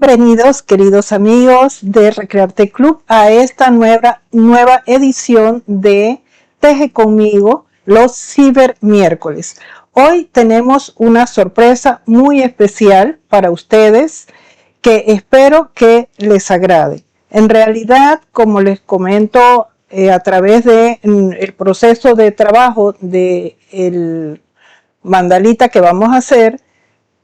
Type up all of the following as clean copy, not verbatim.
Bienvenidos, queridos amigos de Recrearte Club, a esta nueva edición de Teje Conmigo, los Ciber Miércoles. Hoy tenemos una sorpresa muy especial para ustedes que espero que les agrade. En realidad, como les comento a través del proceso de trabajo del mandalita que vamos a hacer,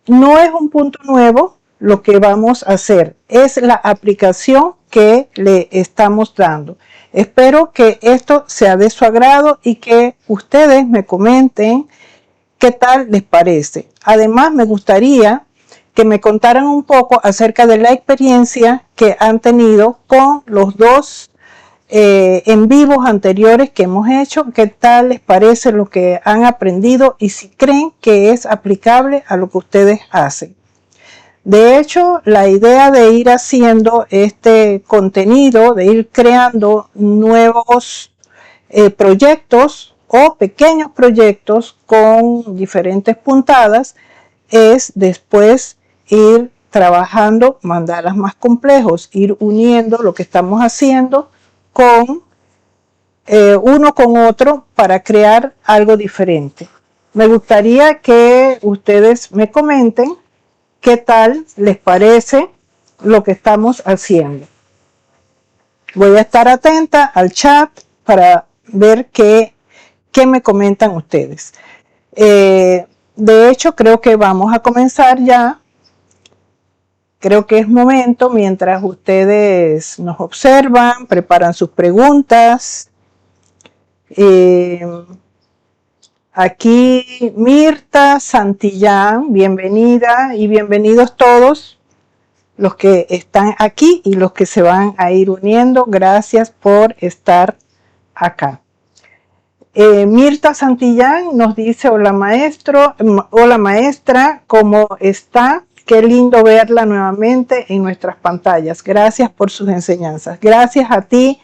no es un punto nuevo. Lo que vamos a hacer es la aplicación que le estamos dando. Espero que esto sea de su agrado y que ustedes me comenten qué tal les parece. Además, me gustaría que me contaran un poco acerca de la experiencia que han tenido con los dos en vivos anteriores que hemos hecho. Qué tal les parece lo que han aprendido y si creen que es aplicable a lo que ustedes hacen. De hecho, la idea de ir haciendo este contenido, de ir creando nuevos proyectos o pequeños proyectos con diferentes puntadas, es después ir trabajando mandalas más complejos, ir uniendo lo que estamos haciendo con uno con otro para crear algo diferente. Me gustaría que ustedes me comenten qué tal les parece lo que estamos haciendo. Voy a estar atenta al chat para ver qué me comentan ustedes. De hecho, creo que vamos a comenzar ya. Creo que es momento, mientras ustedes nos observan, preparan sus preguntas. Aquí Mirta Santillán, bienvenida y bienvenidos todos los que están aquí y los que se van a ir uniendo. Gracias por estar acá. Mirta Santillán nos dice: hola maestro, hola maestra, ¿cómo está? Qué lindo verla nuevamente en nuestras pantallas. Gracias por sus enseñanzas. Gracias a ti,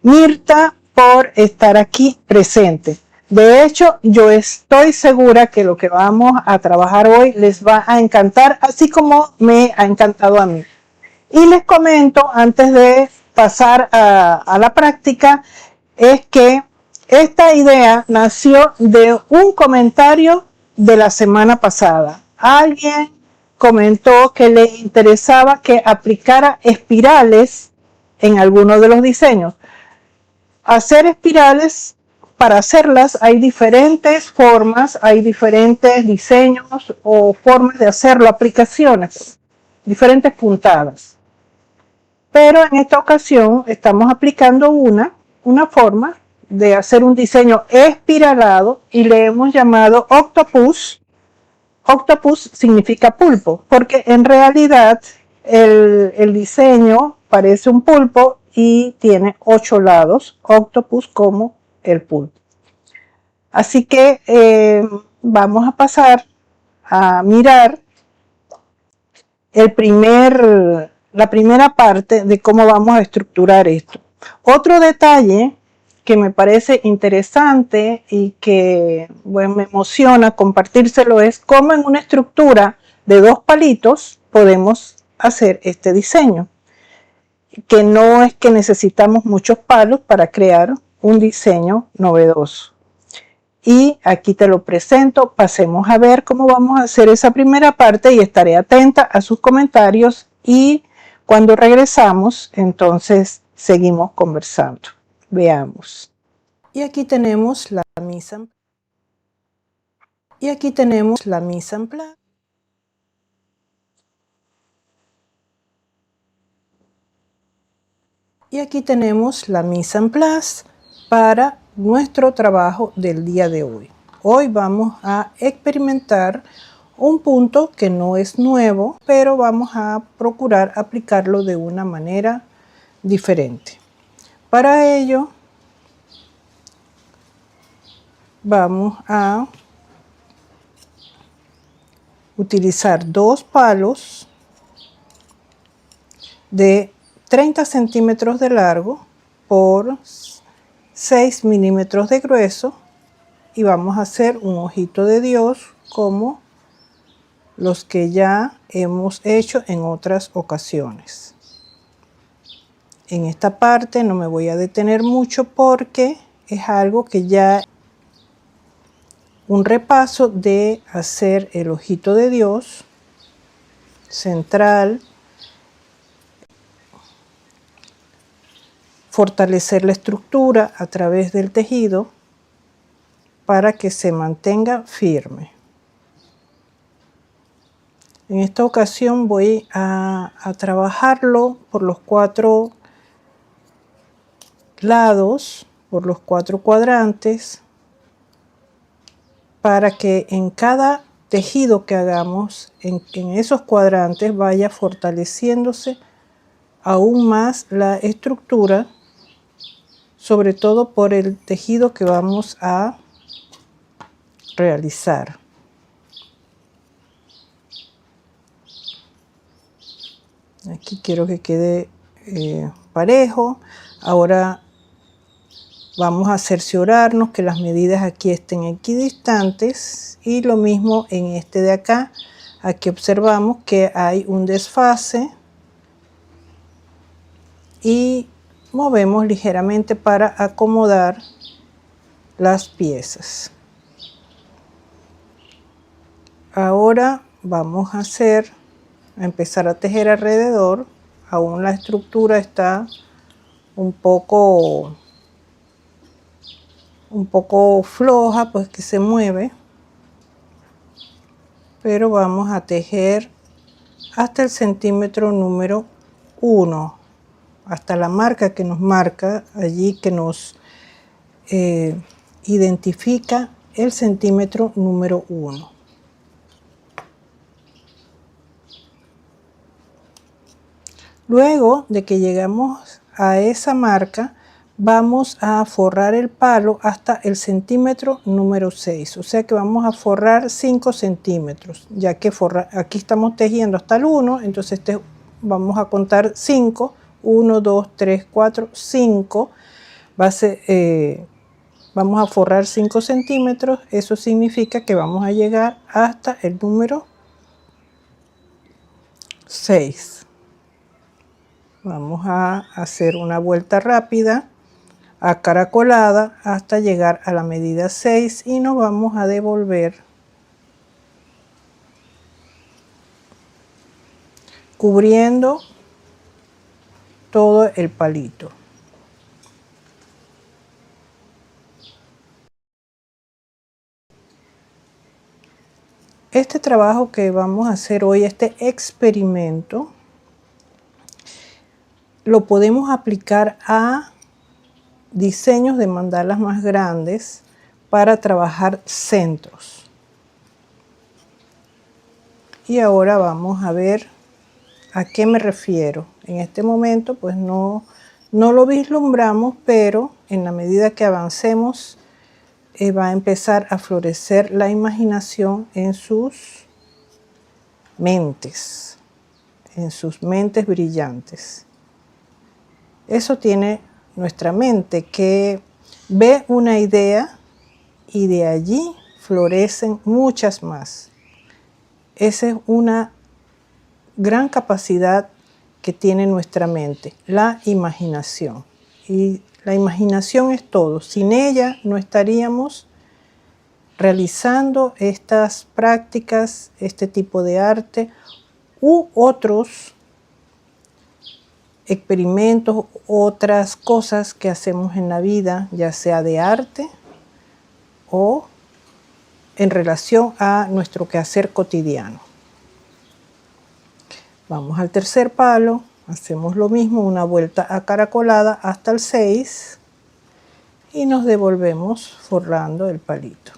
Mirta, por estar aquí presente. De hecho, yo estoy segura que lo que vamos a trabajar hoy les va a encantar, así como me ha encantado a mí. Y les comento, antes de pasar a la práctica, es que esta idea nació de un comentario de la semana pasada. Alguien comentó que le interesaba que aplicara espirales en alguno de los diseños. Hacer espirales, para hacerlas hay diferentes formas, hay diferentes diseños o formas de hacerlo, aplicaciones, diferentes puntadas. Pero en esta ocasión estamos aplicando una forma de hacer un diseño espiralado y le hemos llamado Octopus. Octopus significa pulpo, porque en realidad el diseño parece un pulpo y tiene 8 lados, Octopus como el pulpo. Así que vamos a pasar a mirar la primera parte de cómo vamos a estructurar esto. Otro detalle que me parece interesante y que me emociona compartírselo es cómo en una estructura de 2 palitos podemos hacer este diseño. Que no es que necesitamos muchos palos para crear un diseño novedoso. Y aquí te lo presento. Pasemos a ver cómo vamos a hacer esa primera parte y estaré atenta a sus comentarios y cuando regresamos, entonces seguimos conversando. Veamos. Y aquí tenemos la mise en place. Y aquí tenemos la mise en place. Y aquí tenemos la mise en place para nuestro trabajo del día de hoy. Hoy vamos a experimentar un punto que no es nuevo, pero vamos a procurar aplicarlo de una manera diferente. Para ello, vamos a utilizar 2 palos de 30 centímetros de largo por 6 milímetros de grueso y vamos a hacer un ojito de Dios como los que ya hemos hecho en otras ocasiones. En esta parte no me voy a detener mucho porque es algo que ya un repaso de hacer el ojito de Dios central, fortalecer la estructura a través del tejido para que se mantenga firme. En esta ocasión voy a trabajarlo por los 4 lados, por los 4 cuadrantes, para que en cada tejido que hagamos, en esos cuadrantes vaya fortaleciéndose aún más la estructura, sobre todo por el tejido que vamos a realizar. Aquí quiero que quede parejo. Ahora vamos a cerciorarnos que las medidas aquí estén equidistantes y lo mismo en este de acá. Aquí observamos que hay un desfase y movemos ligeramente para acomodar las piezas. Ahora vamos a empezar a tejer alrededor. Aún la estructura está un poco floja, pues que se mueve, pero vamos a tejer hasta el centímetro número 1, hasta la marca que nos marca allí, que nos identifica el centímetro número 1. Luego de que llegamos a esa marca, vamos a forrar el palo hasta el centímetro número 6, o sea que vamos a forrar 5 centímetros, ya que aquí estamos tejiendo hasta el 1, entonces vamos a contar 5, 1, 2, 3, 4, 5, vamos a forrar 5 centímetros, eso significa que vamos a llegar hasta el número 6. Vamos a hacer una vuelta rápida, acaracolada, hasta llegar a la medida 6 y nos vamos a devolver cubriendo todo el palito. Este trabajo que vamos a hacer hoy, este experimento, lo podemos aplicar a diseños de mandalas más grandes para trabajar centros. Y ahora vamos a ver a qué me refiero. En este momento pues no lo vislumbramos, pero en la medida que avancemos va a empezar a florecer la imaginación en sus mentes brillantes. Eso tiene nuestra mente, que ve una idea y de allí florecen muchas más. Esa es una gran capacidad que tiene nuestra mente, la imaginación. Y la imaginación es todo. Sin ella no estaríamos realizando estas prácticas, este tipo de arte u otros experimentos, otras cosas que hacemos en la vida, ya sea de arte o en relación a nuestro quehacer cotidiano. Vamos al tercer palo, hacemos lo mismo, una vuelta acaracolada hasta el 6 y nos devolvemos forrando el palito.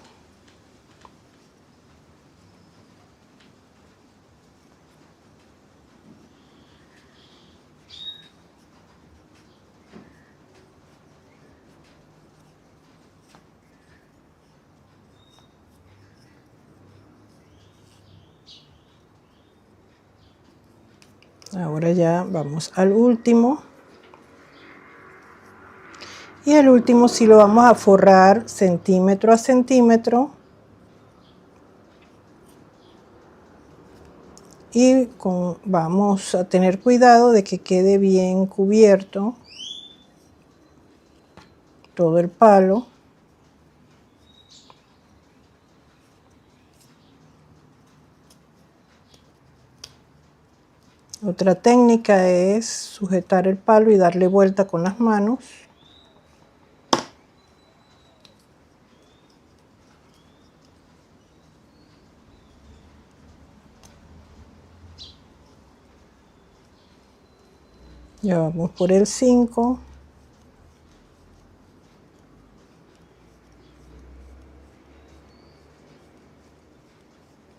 Ahora ya vamos al último. Y el último sí lo vamos a forrar centímetro a centímetro. y vamos a tener cuidado de que quede bien cubierto todo el palo. Otra técnica es sujetar el palo y darle vuelta con las manos. Ya vamos por el 5.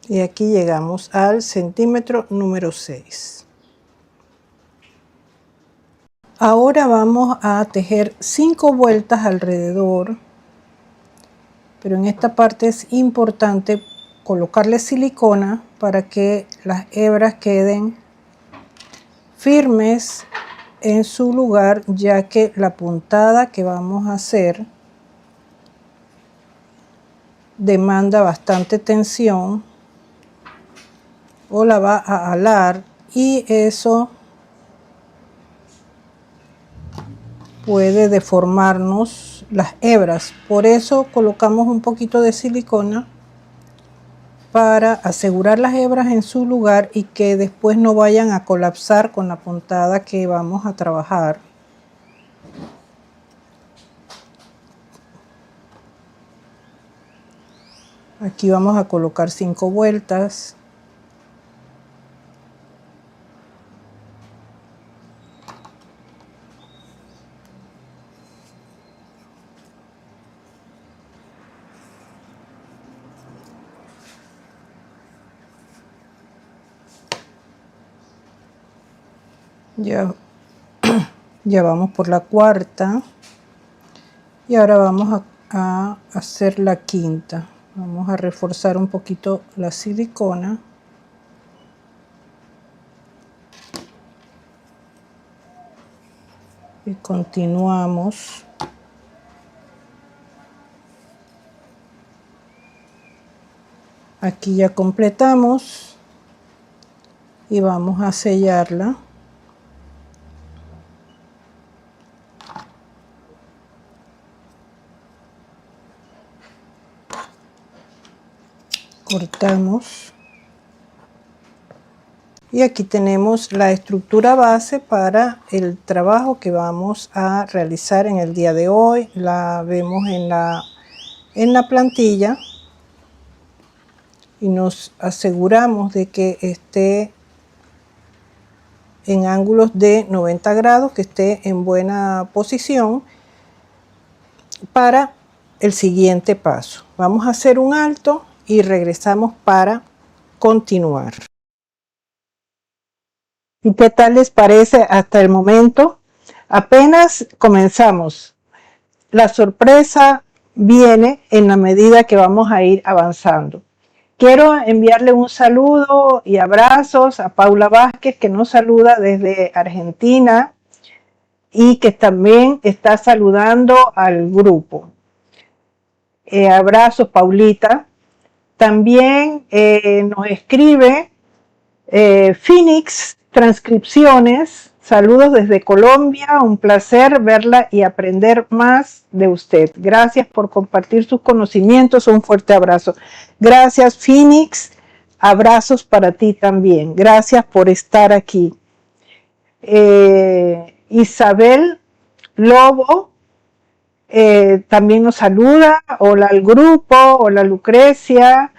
Y aquí llegamos al centímetro número 6. Ahora vamos a tejer 5 vueltas alrededor, pero en esta parte es importante colocarle silicona para que las hebras queden firmes en su lugar, ya que la puntada que vamos a hacer demanda bastante tensión o la va a alar, y eso puede deformarnos las hebras. Por eso colocamos un poquito de silicona para asegurar las hebras en su lugar y que después no vayan a colapsar con la puntada que vamos a trabajar. Aquí vamos a colocar 5 vueltas. Ya vamos por la cuarta y ahora vamos a hacer la quinta. Vamos a reforzar un poquito la silicona. Y continuamos. Aquí ya completamos y vamos a sellarla. Cortamos y aquí tenemos la estructura base para el trabajo que vamos a realizar en el día de hoy. La vemos en la plantilla y nos aseguramos de que esté en ángulos de 90 grados, que esté en buena posición para el siguiente paso. Vamos a hacer un alto y regresamos para continuar. ¿Y qué tal les parece hasta el momento? Apenas comenzamos. La sorpresa viene en la medida que vamos a ir avanzando. Quiero enviarle un saludo y abrazos a Paula Vázquez, que nos saluda desde Argentina y que también está saludando al grupo. Abrazos, Paulita. También nos escribe Phoenix Transcripciones. Saludos desde Colombia, un placer verla y aprender más de usted. Gracias por compartir sus conocimientos, un fuerte abrazo. Gracias, Phoenix, abrazos para ti también. Gracias por estar aquí. Isabel Lobo también nos saluda. Hola al grupo, hola Lucrecia.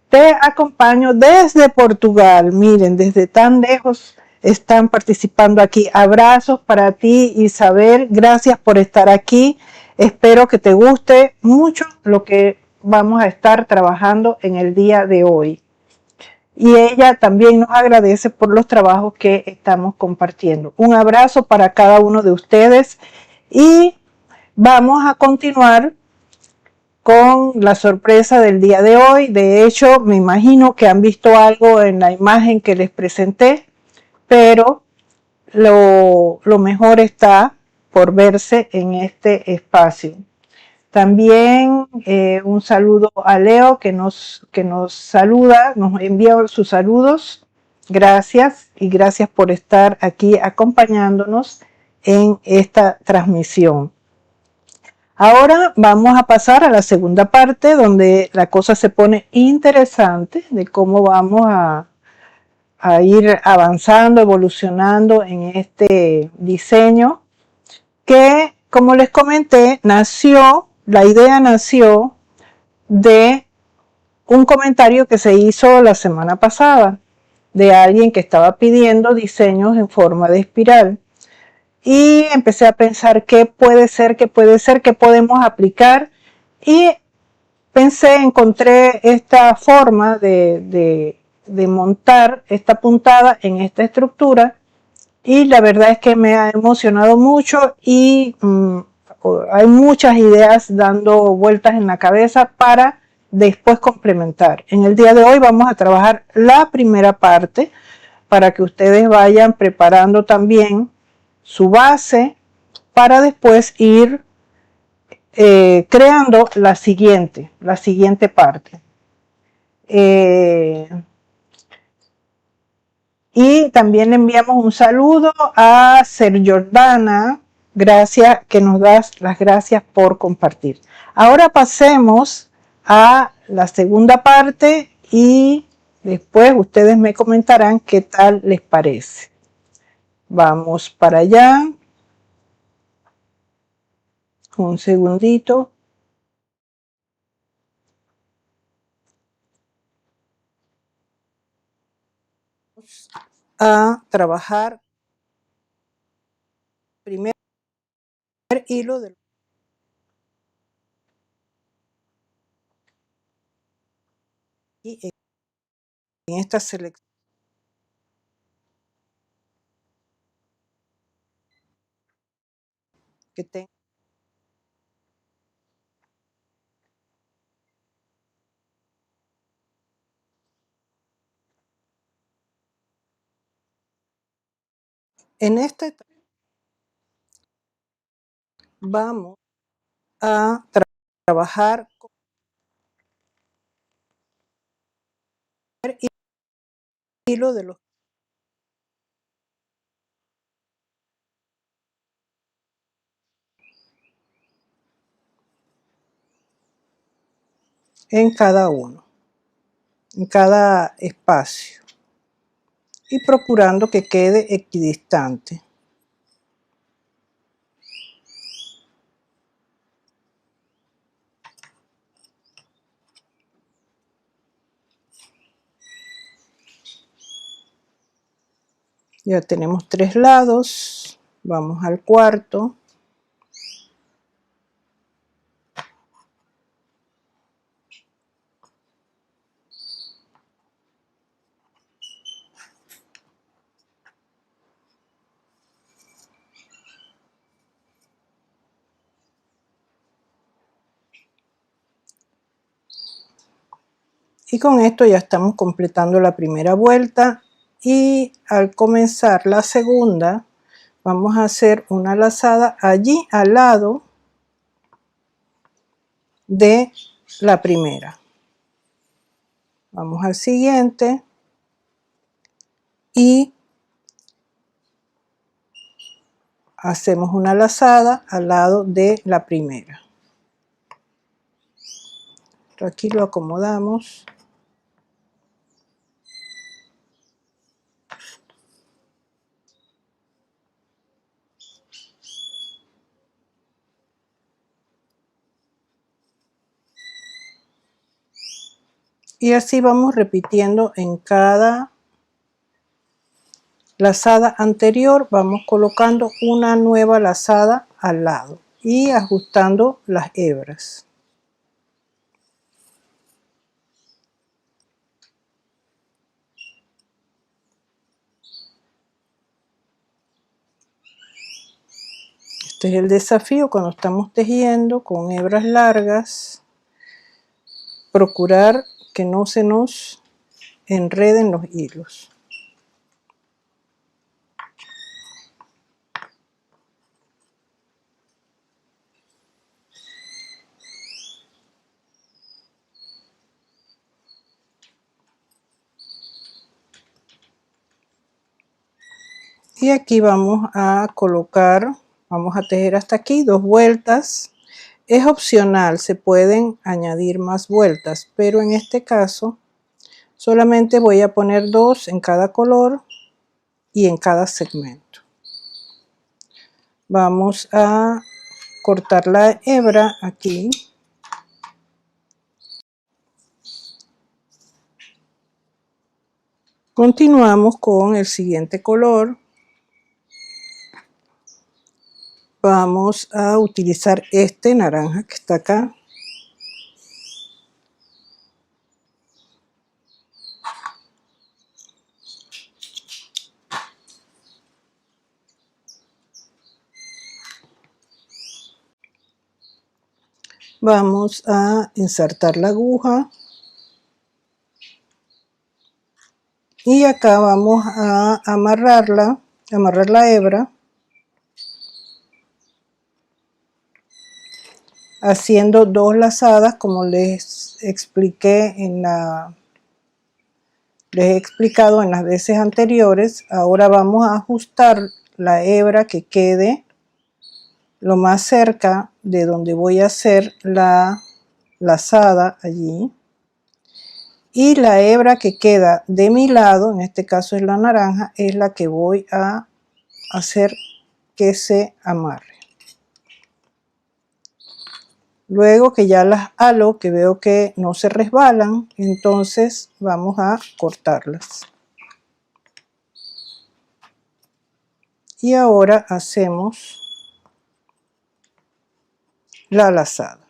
Te acompaño desde Portugal. Miren, desde tan lejos están participando aquí. Abrazos para ti, Isabel. Gracias por estar aquí. Espero que te guste mucho lo que vamos a estar trabajando en el día de hoy. Y ella también nos agradece por los trabajos que estamos compartiendo. Un abrazo para cada uno de ustedes y vamos a continuar con la sorpresa del día de hoy. De hecho, me imagino que han visto algo en la imagen que les presenté, pero lo mejor está por verse en este espacio. También un saludo a Leo que nos saluda, nos envía sus saludos. Gracias y gracias por estar aquí acompañándonos en esta transmisión. Ahora vamos a pasar a la segunda parte donde la cosa se pone interesante de cómo vamos a ir avanzando, evolucionando en este diseño que, como les comenté, la idea nació de un comentario que se hizo la semana pasada de alguien que estaba pidiendo diseños en forma de espiral. Y empecé a pensar qué puede ser, qué podemos aplicar. Y encontré esta forma de montar esta puntada en esta estructura. Y la verdad es que me ha emocionado mucho y hay muchas ideas dando vueltas en la cabeza para después complementar. En el día de hoy vamos a trabajar la primera parte para que ustedes vayan preparando también su base para después ir creando la siguiente parte. Y también le enviamos un saludo a Ser Jordana. Gracias, que nos das las gracias por compartir. Ahora pasemos a la segunda parte y después ustedes me comentarán qué tal les parece. Vamos para allá. Un segundito. A trabajar primer hilo del y en esta selección que tengo en esta etapa vamos a trabajar con el hilo de los en cada uno, en cada espacio y procurando que quede equidistante. Ya tenemos 3 lados, vamos al cuarto. Y con esto ya estamos completando la primera vuelta y al comenzar la segunda vamos a hacer una lazada allí al lado de la primera. Vamos al siguiente y hacemos una lazada al lado de la primera. Aquí lo acomodamos. Y así vamos repitiendo en cada lazada anterior, vamos colocando una nueva lazada al lado y ajustando las hebras. Este es el desafío cuando estamos tejiendo con hebras largas, procurar que no se nos enreden los hilos. Y aquí vamos a colocar, vamos a tejer hasta aquí 2 vueltas. Es opcional, se pueden añadir más vueltas, pero en este caso solamente voy a poner 2 en cada color y en cada segmento. Vamos a cortar la hebra aquí. Continuamos con el siguiente color. Vamos a utilizar este naranja que está acá. Vamos a insertar la aguja. Y acá vamos a amarrar la hebra, haciendo 2 lazadas como les expliqué les he explicado en las veces anteriores. Ahora vamos a ajustar la hebra que quede lo más cerca de donde voy a hacer la lazada allí, y la hebra que queda de mi lado, en este caso es la naranja, es la que voy a hacer que se amarre. Luego que ya las halo, que veo que no se resbalan, entonces vamos a cortarlas. Y ahora hacemos la lazada.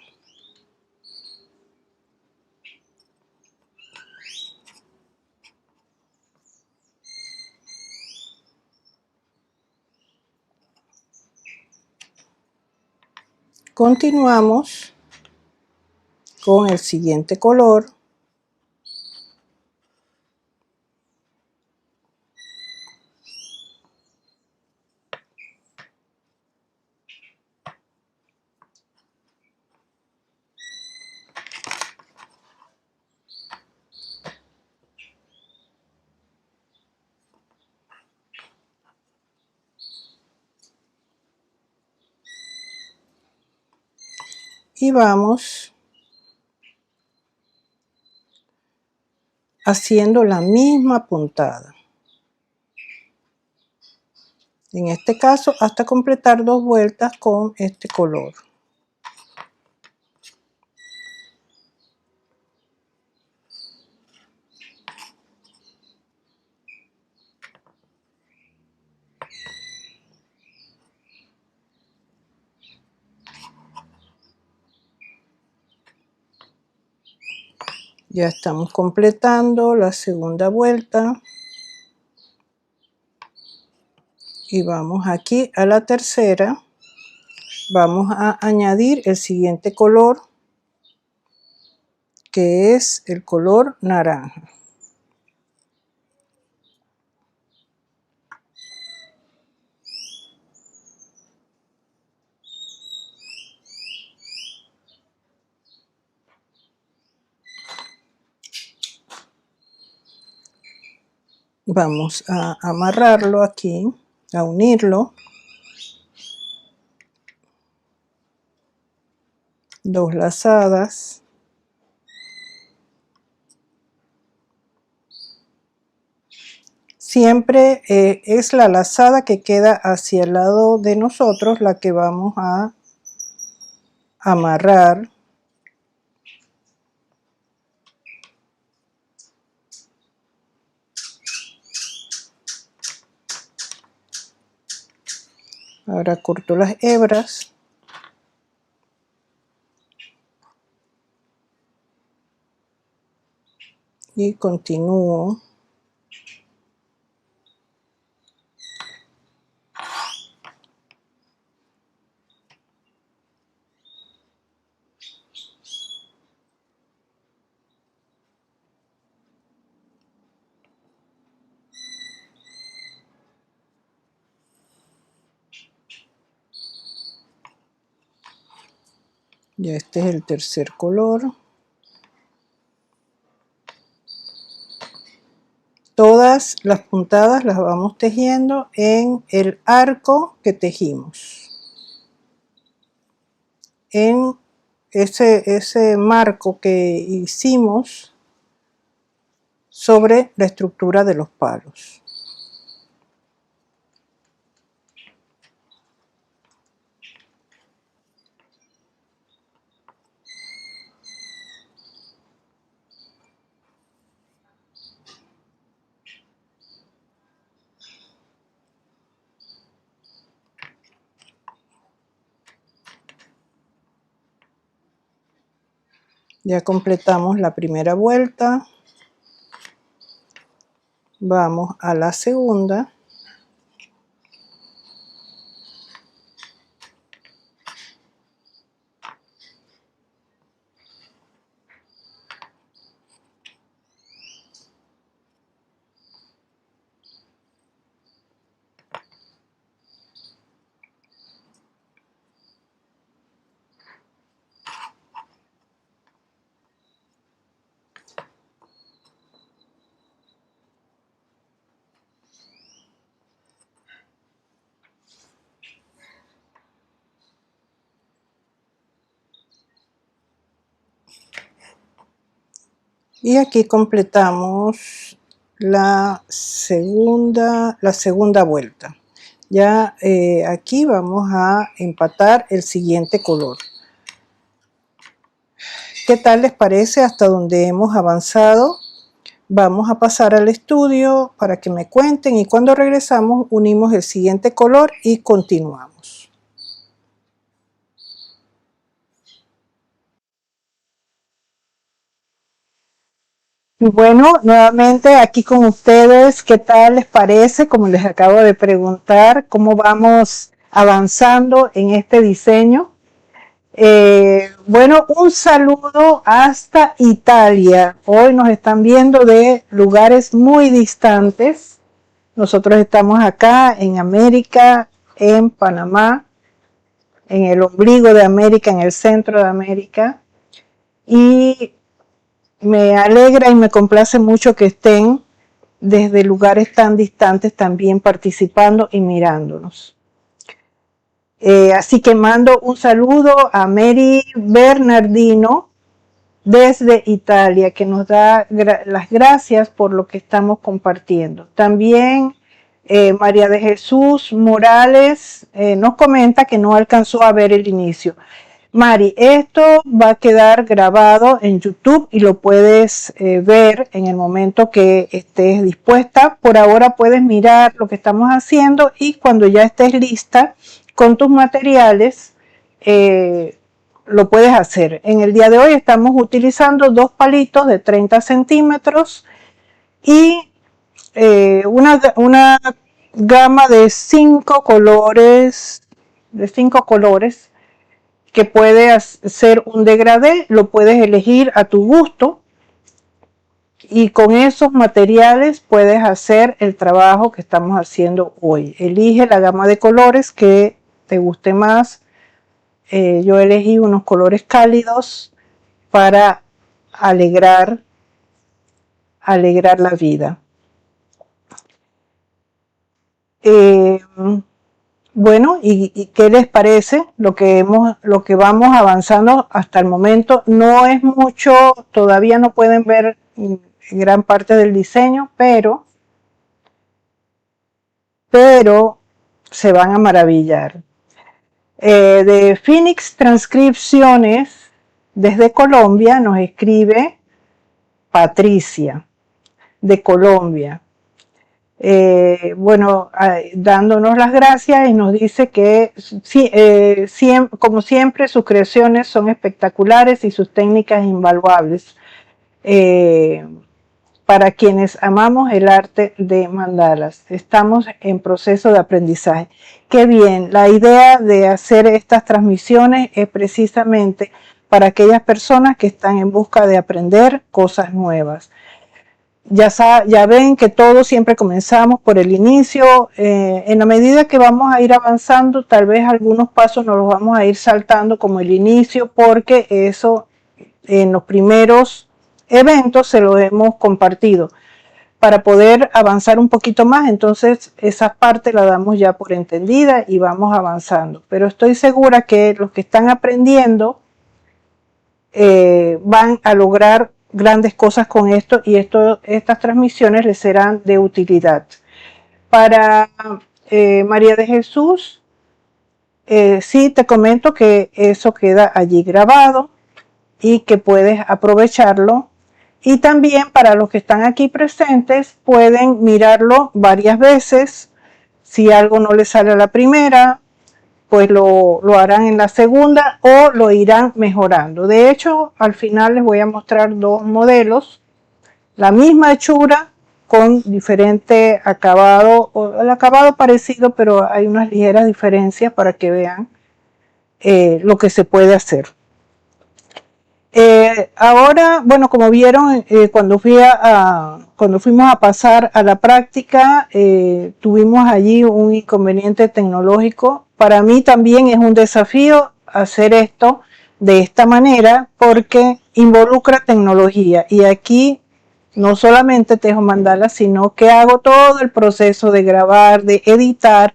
Continuamos con el siguiente color. Y vamos haciendo la misma puntada. En este caso hasta completar 2 vueltas con este color. Ya estamos completando la segunda vuelta. Y vamos aquí a la tercera. Vamos a añadir el siguiente color, que es el color naranja. Vamos a amarrarlo aquí, a unirlo. 2 lazadas. Siempre es la lazada que queda hacia el lado de nosotros la que vamos a amarrar. Ahora corto las hebras. Y continúo. Ya este es el tercer color. todas las puntadas las vamos tejiendo en el arco que tejimos, en ese marco que hicimos sobre la estructura de los palos. Ya completamos la primera vuelta, vamos a la segunda. Y aquí completamos la segunda vuelta. Ya aquí vamos a empatar el siguiente color. ¿Qué tal les parece hasta donde hemos avanzado? Vamos a pasar al estudio para que me cuenten y cuando regresamos unimos el siguiente color y continuamos. Y bueno, nuevamente aquí con ustedes, ¿qué tal les parece? Como les acabo de preguntar, ¿cómo vamos avanzando en este diseño? Bueno, un saludo hasta Italia. Hoy nos están viendo de lugares muy distantes. Nosotros estamos acá en América, en Panamá, en el ombligo de América, en el centro de América. Y me alegra y me complace mucho que estén desde lugares tan distantes también participando y mirándonos. Así que mando un saludo a Mary Bernardino desde Italia, que nos da las gracias por lo que estamos compartiendo. También María de Jesús Morales nos comenta que no alcanzó a ver el inicio. Mari, esto va a quedar grabado en YouTube y lo puedes ver en el momento que estés dispuesta. Por ahora puedes mirar lo que estamos haciendo y cuando ya estés lista con tus materiales, lo puedes hacer. En el día de hoy estamos utilizando 2 palitos de 30 centímetros y una gama de 5 colores, que puede ser un degradé, lo puedes elegir a tu gusto y con esos materiales puedes hacer el trabajo que estamos haciendo hoy. Elige la gama de colores que te guste más. Yo elegí unos colores cálidos para alegrar la vida. Bueno, ¿y qué les parece lo que vamos avanzando hasta el momento? No es mucho, todavía no pueden ver gran parte del diseño, pero se van a maravillar. De Phoenix Transcripciones, desde Colombia, nos escribe Patricia, de Colombia. Bueno, dándonos las gracias y nos dice que como siempre sus creaciones son espectaculares y sus técnicas invaluables para quienes amamos el arte de mandalas. Estamos en proceso de aprendizaje. Qué bien, la idea de hacer estas transmisiones es precisamente para aquellas personas que están en busca de aprender cosas nuevas. Ya ven que todos siempre comenzamos por el inicio. En la medida que vamos a ir avanzando, tal vez algunos pasos nos los vamos a ir saltando como el inicio, porque eso en los primeros eventos se lo hemos compartido. para poder avanzar un poquito más. Entonces esa parte la damos ya por entendida y vamos avanzando. Pero estoy segura que los que están aprendiendo van a lograr grandes cosas con esto, y estas transmisiones les serán de utilidad. Para María de Jesús, sí te comento que eso queda allí grabado y que puedes aprovecharlo. Y también para los que están aquí presentes pueden mirarlo varias veces. Si algo no les sale a la primera, pues lo harán en la segunda o lo irán mejorando. De hecho, al final les voy a mostrar dos modelos, la misma hechura con diferente acabado, o el acabado parecido, pero hay unas ligeras diferencias para que vean lo que se puede hacer. Ahora, bueno, como vieron, cuando fuimos a pasar a la práctica, tuvimos allí un inconveniente tecnológico. Para mí también es un desafío hacer esto de esta manera porque involucra tecnología, y aquí no solamente tejo mandalas, sino que hago todo el proceso de grabar, de editar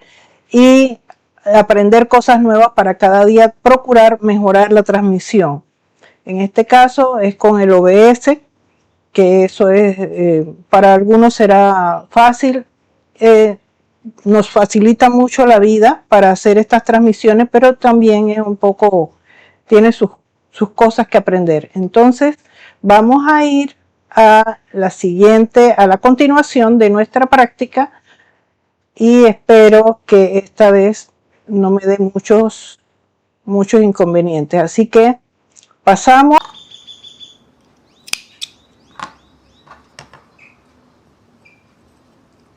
y aprender cosas nuevas para cada día procurar mejorar la transmisión. En este caso es con el OBS, que eso es, para algunos será fácil, nos facilita mucho la vida para hacer estas transmisiones, pero también es un poco, tiene sus cosas que aprender. Entonces vamos a ir a la continuación de nuestra práctica, y espero que esta vez no me dé muchos inconvenientes. Así que pasamos.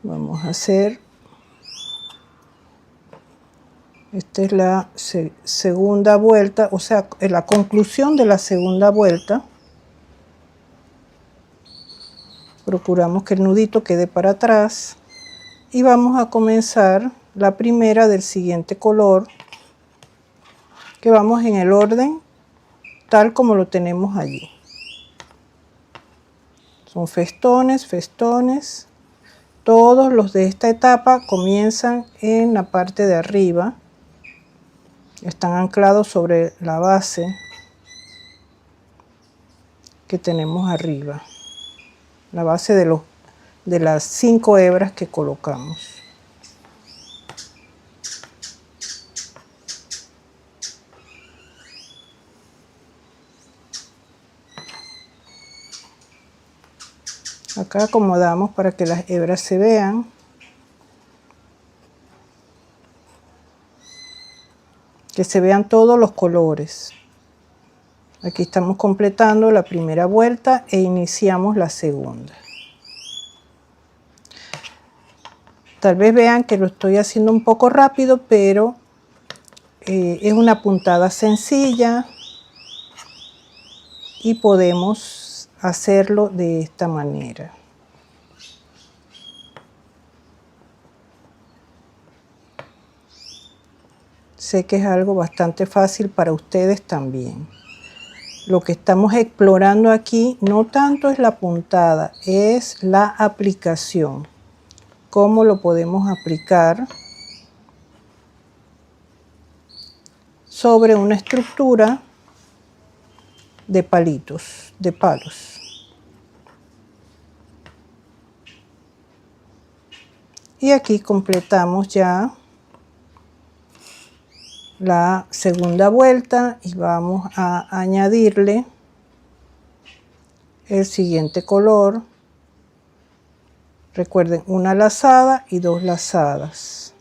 Vamos a hacer, esta es la segunda vuelta, o sea, la conclusión de la segunda vuelta. Procuramos que el nudito quede para atrás y vamos a comenzar la primera del siguiente color, que vamos en el orden tal como lo tenemos allí. Son festones, festones. Todos los de esta etapa comienzan en la parte de arriba, están anclados sobre la base que tenemos arriba, la base de las 5 hebras que colocamos. Acá acomodamos para que las hebras se vean. Que se vean todos los colores. Aquí estamos completando la primera vuelta e iniciamos la segunda. Tal vez vean que lo estoy haciendo un poco rápido, pero es una puntada sencilla y podemos hacerlo de esta manera. Sé que es algo bastante fácil para ustedes también. Lo que estamos explorando aquí no tanto es la puntada, es la aplicación. Cómo lo podemos aplicar sobre una estructura de palitos, de palos. Y aquí completamos ya la segunda vuelta y vamos a añadirle el siguiente color. Recuerden, una lazada y 2 lazadas.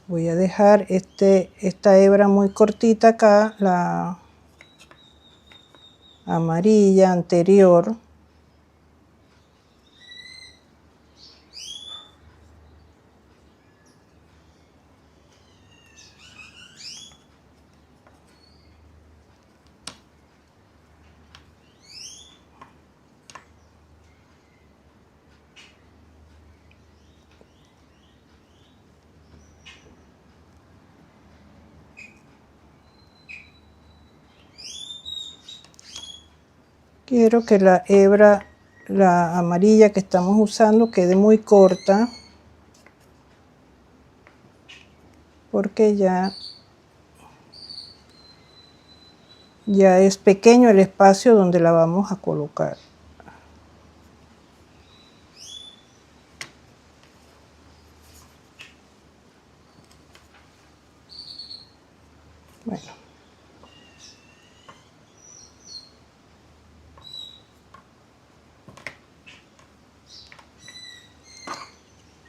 Voy a dejar esta hebra muy cortita acá, la amarilla anterior. Quiero que la hebra la amarilla que estamos usando quede muy corta, porque ya es pequeño el espacio donde la vamos a colocar. Bueno.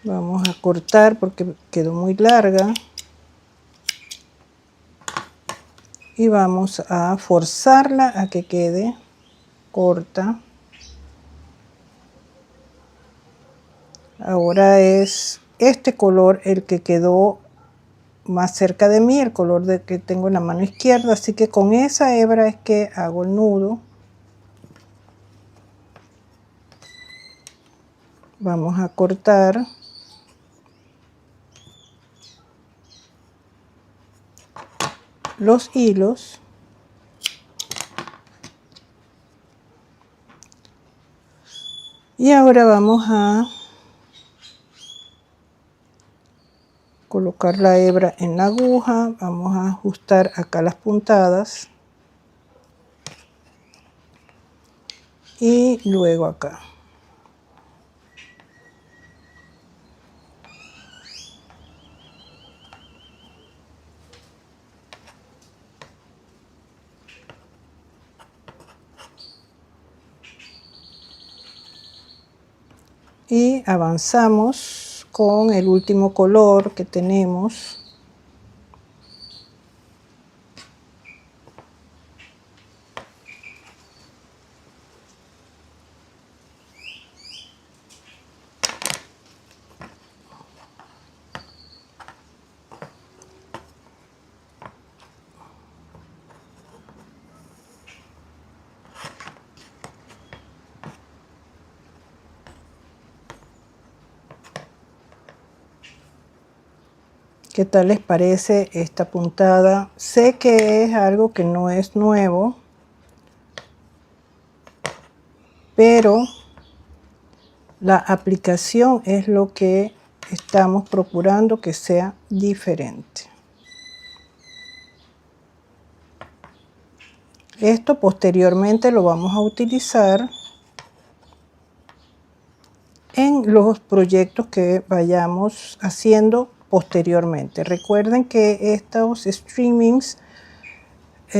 Vamos a cortar porque quedó muy larga. Y vamos a forzarla a que quede corta. Ahora es este color el que quedó más cerca de mí, el color que tengo en la mano izquierda, así que con esa hebra es que hago el nudo. Vamos a cortar los hilos. Y ahora vamos a colocar la hebra en la aguja, vamos a ajustar acá las puntadas y luego acá. Y avanzamos con el último color que tenemos. ¿Qué tal les parece esta puntada? Sé que es algo que no es nuevo, pero la aplicación es lo que estamos procurando que sea diferente. Esto posteriormente lo vamos a utilizar en los proyectos que vayamos haciendo posteriormente. Recuerden que estos streamings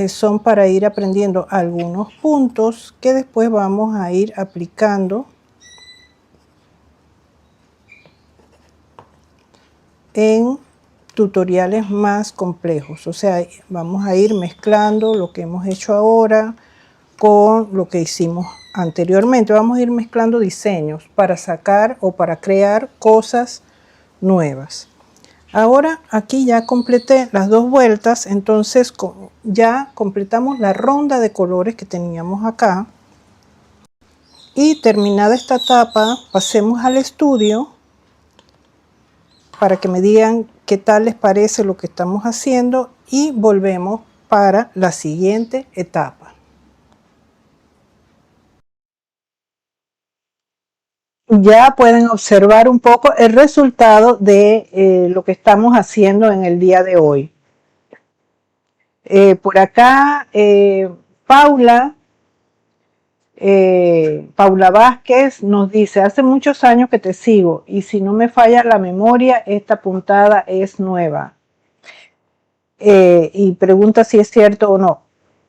son para ir aprendiendo algunos puntos que después vamos a ir aplicando en tutoriales más complejos. O sea, vamos a ir mezclando lo que hemos hecho ahora con lo que hicimos anteriormente. Vamos a ir mezclando diseños para sacar o para crear cosas nuevas. Ahora aquí ya completé las dos vueltas, entonces ya completamos la ronda de colores que teníamos acá. Y terminada esta etapa, pasemos al estudio para que me digan qué tal les parece lo que estamos haciendo y volvemos para la siguiente etapa. Ya pueden observar un poco el resultado de lo que estamos haciendo en el día de hoy. Por acá, Paula Vázquez nos dice: hace muchos años que te sigo y si no me falla la memoria, esta puntada es nueva. Y pregunta si es cierto o no.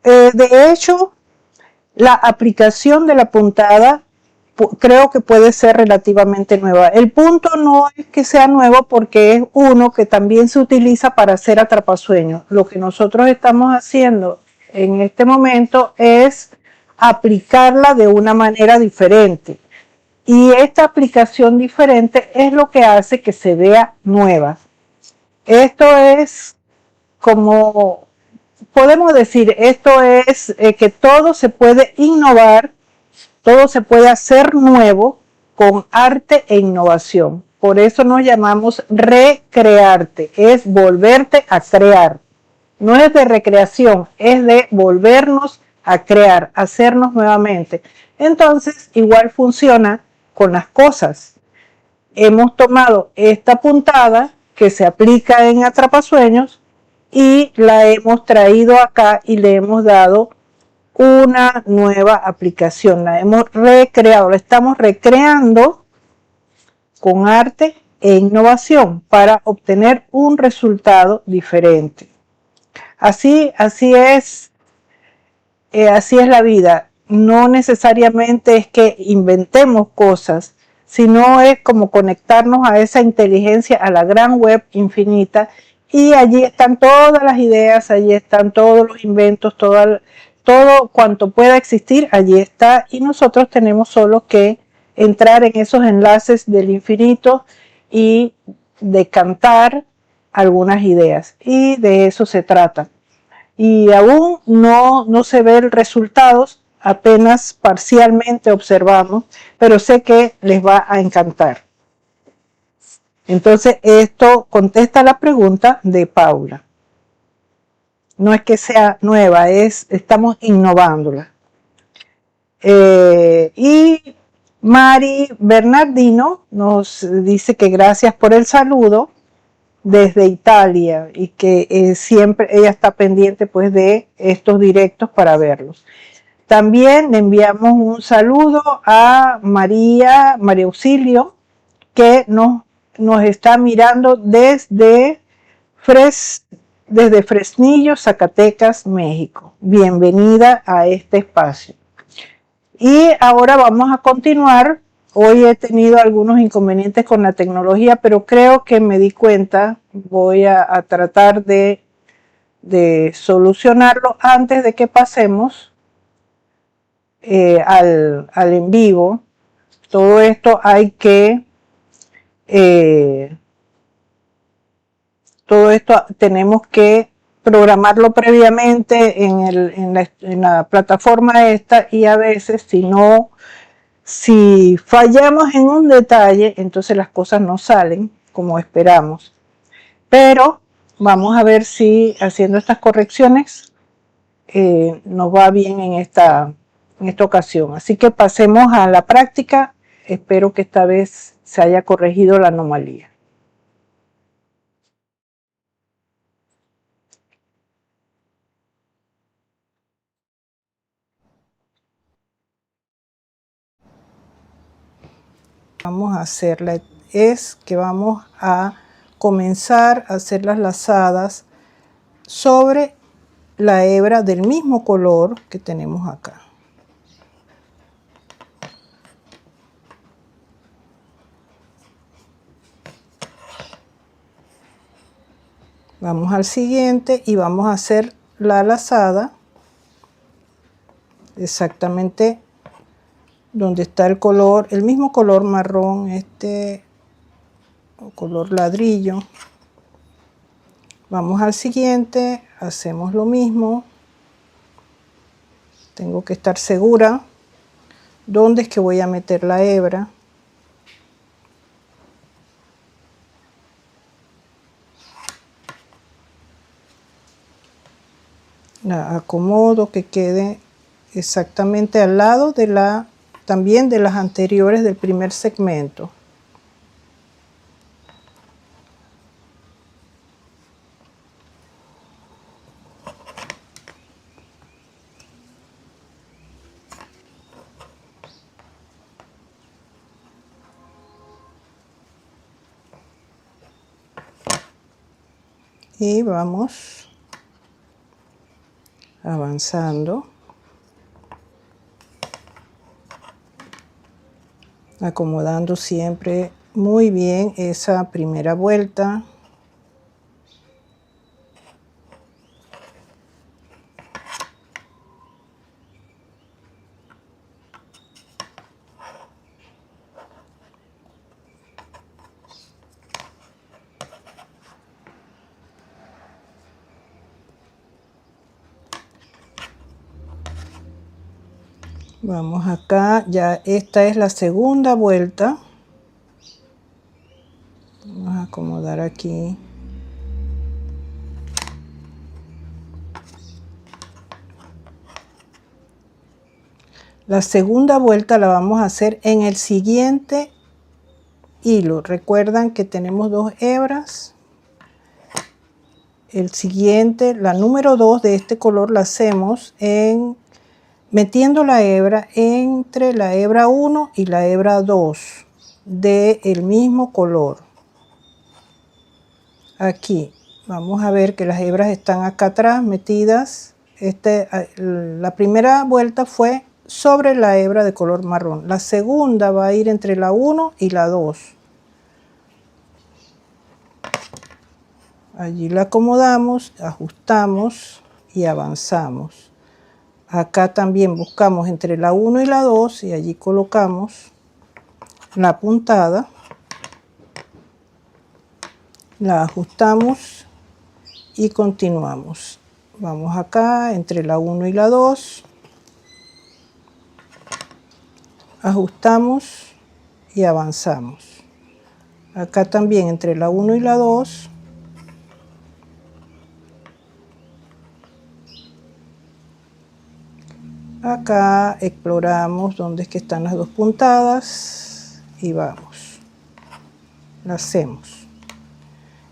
De hecho, la aplicación de la puntada creo que puede ser relativamente nueva. El punto no es que sea nuevo porque es uno que también se utiliza para hacer atrapasueños. Lo que nosotros estamos haciendo en este momento es aplicarla de una manera diferente. Y esta aplicación diferente es lo que hace que se vea nueva. Esto es como, podemos decir, esto es que todo se puede innovar. Todo se puede hacer nuevo con arte e innovación. Por eso nos llamamos recrearte. Es volverte a crear. No es de recreación, es de volvernos a crear, a hacernos nuevamente. Entonces, igual funciona con las cosas. Hemos tomado esta puntada que se aplica en atrapasueños y la hemos traído acá y le hemos dado una nueva aplicación. La hemos recreado, la estamos recreando con arte e innovación para obtener un resultado diferente. Así es la vida. No necesariamente es que inventemos cosas, sino es como conectarnos a esa inteligencia, a la gran web infinita, y allí están todas las ideas, allí están todos los inventos, todo cuanto pueda existir, allí está, y nosotros tenemos solo que entrar en esos enlaces del infinito y decantar algunas ideas, y de eso se trata. Y aún no se ven resultados, apenas parcialmente observamos, pero sé que les va a encantar. Entonces, esto contesta la pregunta de Paula. No es que sea nueva, estamos innovándola. Y Mari Bernardino nos dice que gracias por el saludo desde Italia y que siempre ella está pendiente pues de estos directos para verlos. También le enviamos un saludo a María Auxilio, que nos está mirando desde Fresnillo, Zacatecas, México. Bienvenida a este espacio. Y ahora vamos a continuar. Hoy he tenido algunos inconvenientes con la tecnología, pero creo que me di cuenta. Voy a tratar de solucionarlo antes de que pasemos al en vivo. Todo esto hay que todo esto tenemos que programarlo previamente en la plataforma esta, y a veces si fallamos en un detalle, entonces las cosas no salen como esperamos. Pero vamos a ver si haciendo estas correcciones nos va bien en esta ocasión. Así que pasemos a la práctica. Espero que esta vez se haya corregido la anomalía. Vamos a hacerla, es que vamos a comenzar a hacer las lazadas sobre la hebra del mismo color que tenemos acá. Vamos al siguiente y vamos a hacer la lazada exactamente donde está el color, el mismo color marrón, color ladrillo. Vamos al siguiente, hacemos lo mismo. Tengo que estar segura dónde es que voy a meter la hebra. La acomodo que quede exactamente al lado de también de las anteriores del primer segmento. Y vamos avanzando, acomodando siempre muy bien esa primera vuelta. Vamos acá, ya esta es la segunda vuelta. Vamos a acomodar aquí. La segunda vuelta la vamos a hacer en el siguiente hilo. Recuerdan que tenemos 2 hebras. El siguiente, la número 2 de este color, la hacemos metiendo la hebra entre la hebra 1 y la hebra 2 del mismo color. Aquí vamos a ver que las hebras están acá atrás metidas. La primera vuelta fue sobre la hebra de color marrón. La segunda va a ir entre la 1 y la 2. Allí la acomodamos, ajustamos y avanzamos. Acá también buscamos entre la 1 y la 2 y allí colocamos la puntada. La ajustamos y continuamos. Vamos acá entre la 1 y la 2. Ajustamos y avanzamos. Acá también entre la 1 y la 2. Acá exploramos dónde es que están las 2 puntadas y vamos. La hacemos.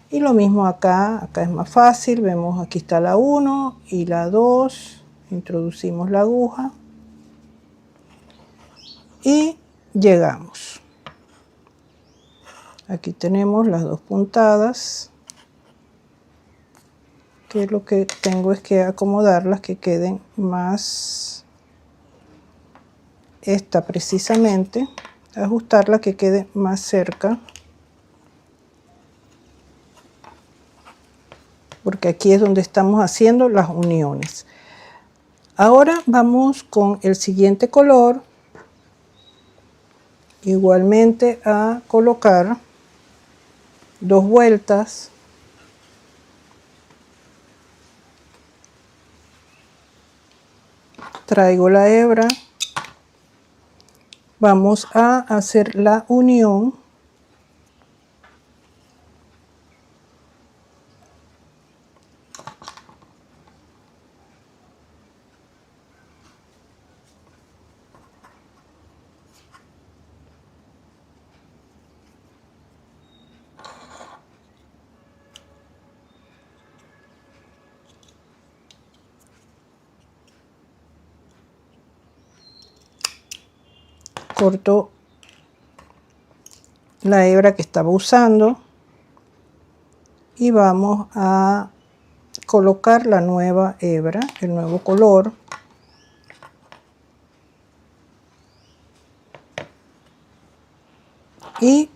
Y lo mismo acá es más fácil. Vemos aquí está la 1 y la 2. Introducimos la aguja y llegamos. Aquí tenemos las 2 puntadas, que lo que tengo es que acomodarlas que queden más, esta precisamente, ajustarla que quede más cerca, porque aquí es donde estamos haciendo las uniones. Ahora vamos con el siguiente color, igualmente a colocar 2 vueltas. Traigo la hebra, vamos a hacer la unión. Corto la hebra que estaba usando y vamos a colocar la nueva hebra, el nuevo color. Y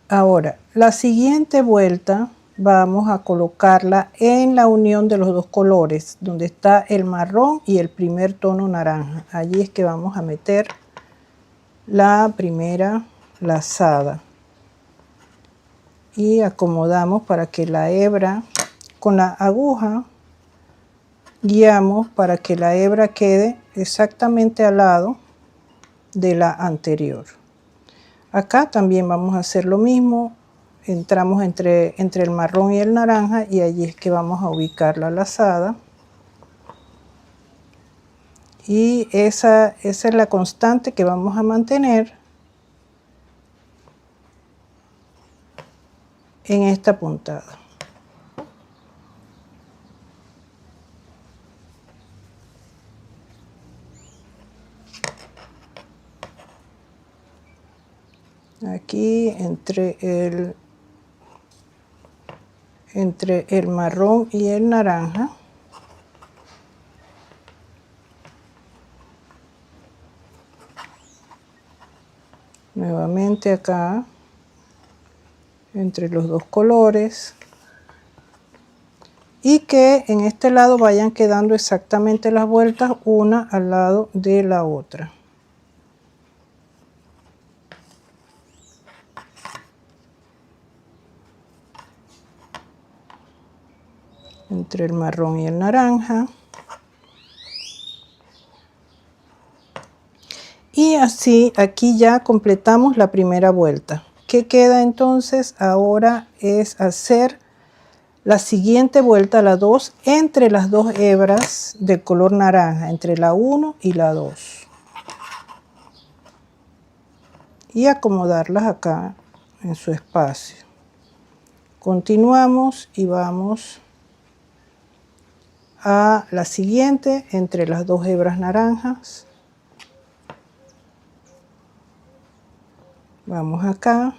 ahora la siguiente vuelta vamos a colocarla en la unión de los 2 colores, donde está el marrón y el primer tono naranja. Allí es que vamos a meter la primera lazada y acomodamos para que la hebra, con la aguja guiamos para que la hebra quede exactamente al lado de la anterior. Acá también vamos a hacer lo mismo. Entramos entre el marrón y el naranja y allí es que vamos a ubicar la lazada. Y esa es la constante que vamos a mantener en esta puntada. Aquí entre el marrón y el naranja. Nuevamente acá entre los 2 colores y que en este lado vayan quedando exactamente las vueltas una al lado de la otra. Entre el marrón y el naranja. Y así aquí ya completamos la primera vuelta. ¿Qué queda entonces? Ahora es hacer la siguiente vuelta, la 2, entre las dos hebras de color naranja, entre la 1 y la 2. Y acomodarlas acá en su espacio. Continuamos y vamos a la siguiente entre las dos hebras naranjas. Vamos acá.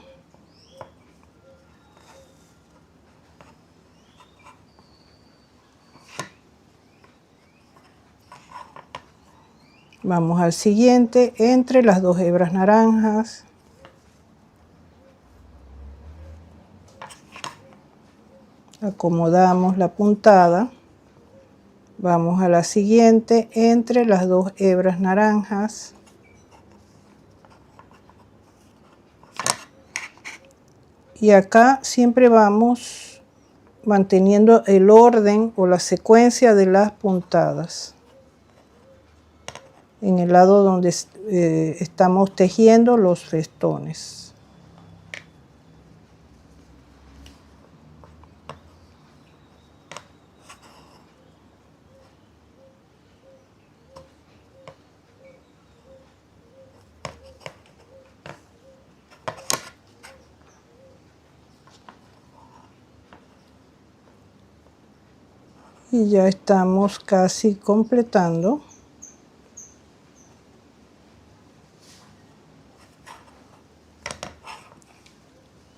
Vamos al siguiente entre las dos hebras naranjas. Acomodamos la puntada. Vamos a la siguiente entre las dos hebras naranjas. Y acá siempre vamos manteniendo el orden o la secuencia de las puntadas en el lado donde estamos tejiendo los festones. Y ya estamos casi completando.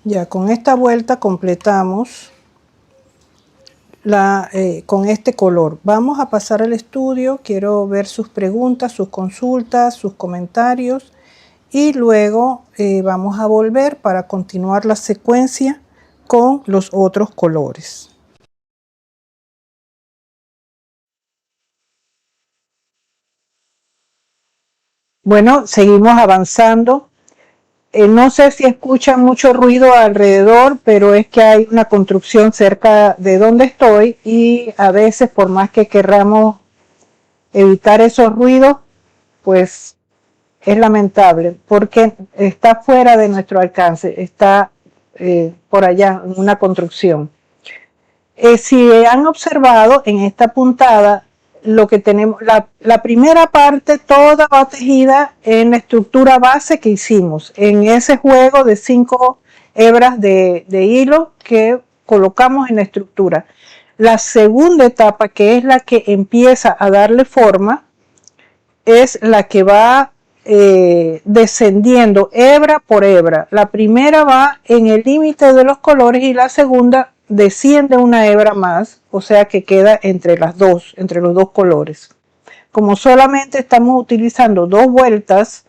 Ya con esta vuelta completamos con este color. Vamos a pasar al estudio. Quiero ver sus preguntas, sus consultas, sus comentarios. Y luego vamos a volver para continuar la secuencia con los otros colores. Bueno, seguimos avanzando. No sé si escuchan mucho ruido alrededor, pero es que hay una construcción cerca de donde estoy y a veces, por más que querramos evitar esos ruidos, pues es lamentable porque está fuera de nuestro alcance, está por allá en una construcción. Si han observado en esta puntada, lo que tenemos, la primera parte toda va tejida en la estructura base que hicimos, en ese juego de 5 hebras de hilo que colocamos en la estructura. La segunda etapa, que es la que empieza a darle forma, es la que va descendiendo hebra por hebra. La primera va en el límite de los colores y la segunda desciende una hebra más, o sea que queda entre las dos, entre los dos colores. Como solamente estamos utilizando 2 vueltas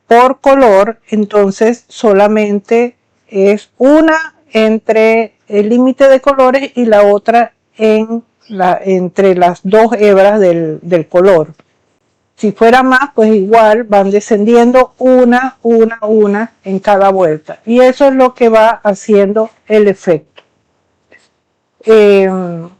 por color, entonces solamente es una entre el límite de colores y la otra entre las 2 hebras del color. Si fuera más, pues igual van descendiendo una en cada vuelta. Y eso es lo que va haciendo el efecto. ¿Qué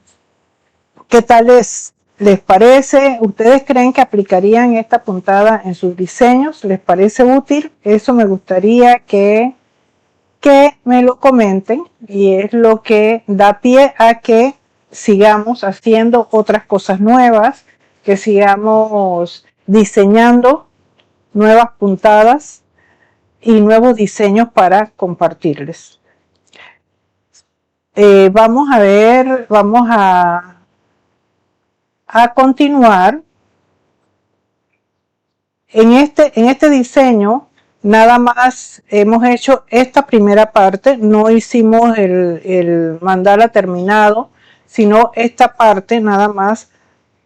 tal les parece? ¿Ustedes creen que aplicarían esta puntada en sus diseños? ¿Les parece útil? Eso me gustaría que me lo comenten y es lo que da pie a que sigamos haciendo otras cosas nuevas, que sigamos diseñando nuevas puntadas y nuevos diseños para compartirles. Vamos a ver, vamos a continuar. En este diseño nada más hemos hecho esta primera parte, no hicimos el mandala terminado, sino esta parte nada más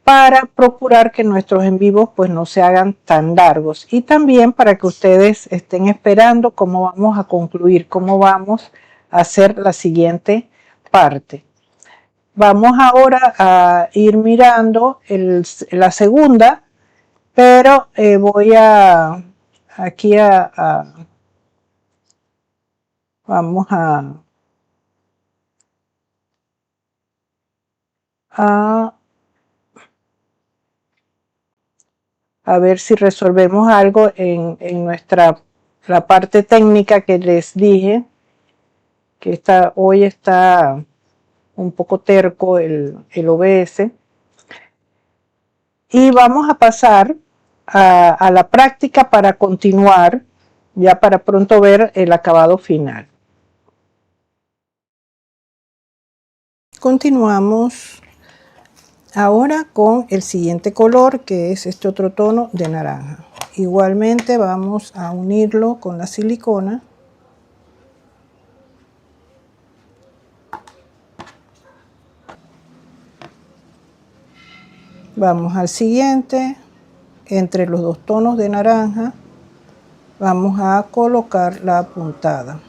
para procurar que nuestros en vivos pues no se hagan tan largos y también para que ustedes estén esperando cómo vamos a concluir, cómo vamos a hacer la siguiente parte. Vamos ahora a ir mirando la segunda, pero voy aquí vamos a ver si resolvemos algo en la parte técnica que les dije, que hoy está un poco terco el OBS. Y vamos a pasar a la práctica para continuar, ya para pronto ver el acabado final. Continuamos ahora con el siguiente color, que es este otro tono de naranja. Igualmente vamos a unirlo con la silicona. Vamos al siguiente, entre los dos tonos de naranja, vamos a colocar la puntada.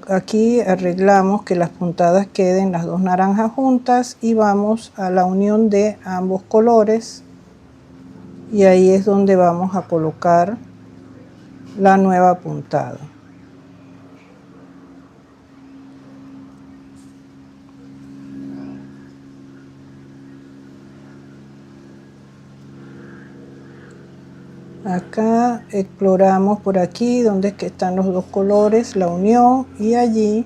Aquí arreglamos que las puntadas queden las dos naranjas juntas y vamos a la unión de ambos colores y ahí es donde vamos a colocar la nueva puntada. Acá exploramos por aquí donde es que están los dos colores, la unión, y allí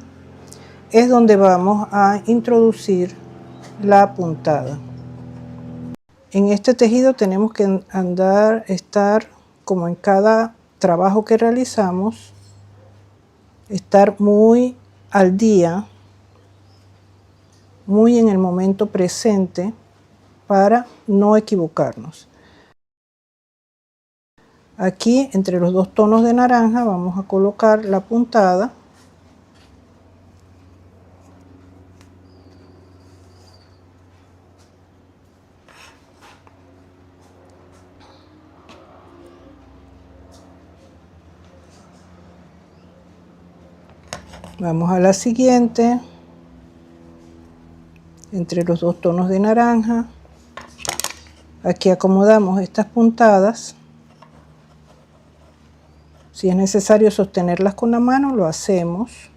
es donde vamos a introducir la puntada. En este tejido tenemos que estar como en cada trabajo que realizamos, estar muy al día, muy en el momento presente para no equivocarnos. Aquí entre los dos tonos de naranja vamos a colocar la puntada. Vamos a la siguiente, entre los dos tonos de naranja. Aquí acomodamos estas puntadas. Si es necesario sostenerlas con la mano, lo hacemos.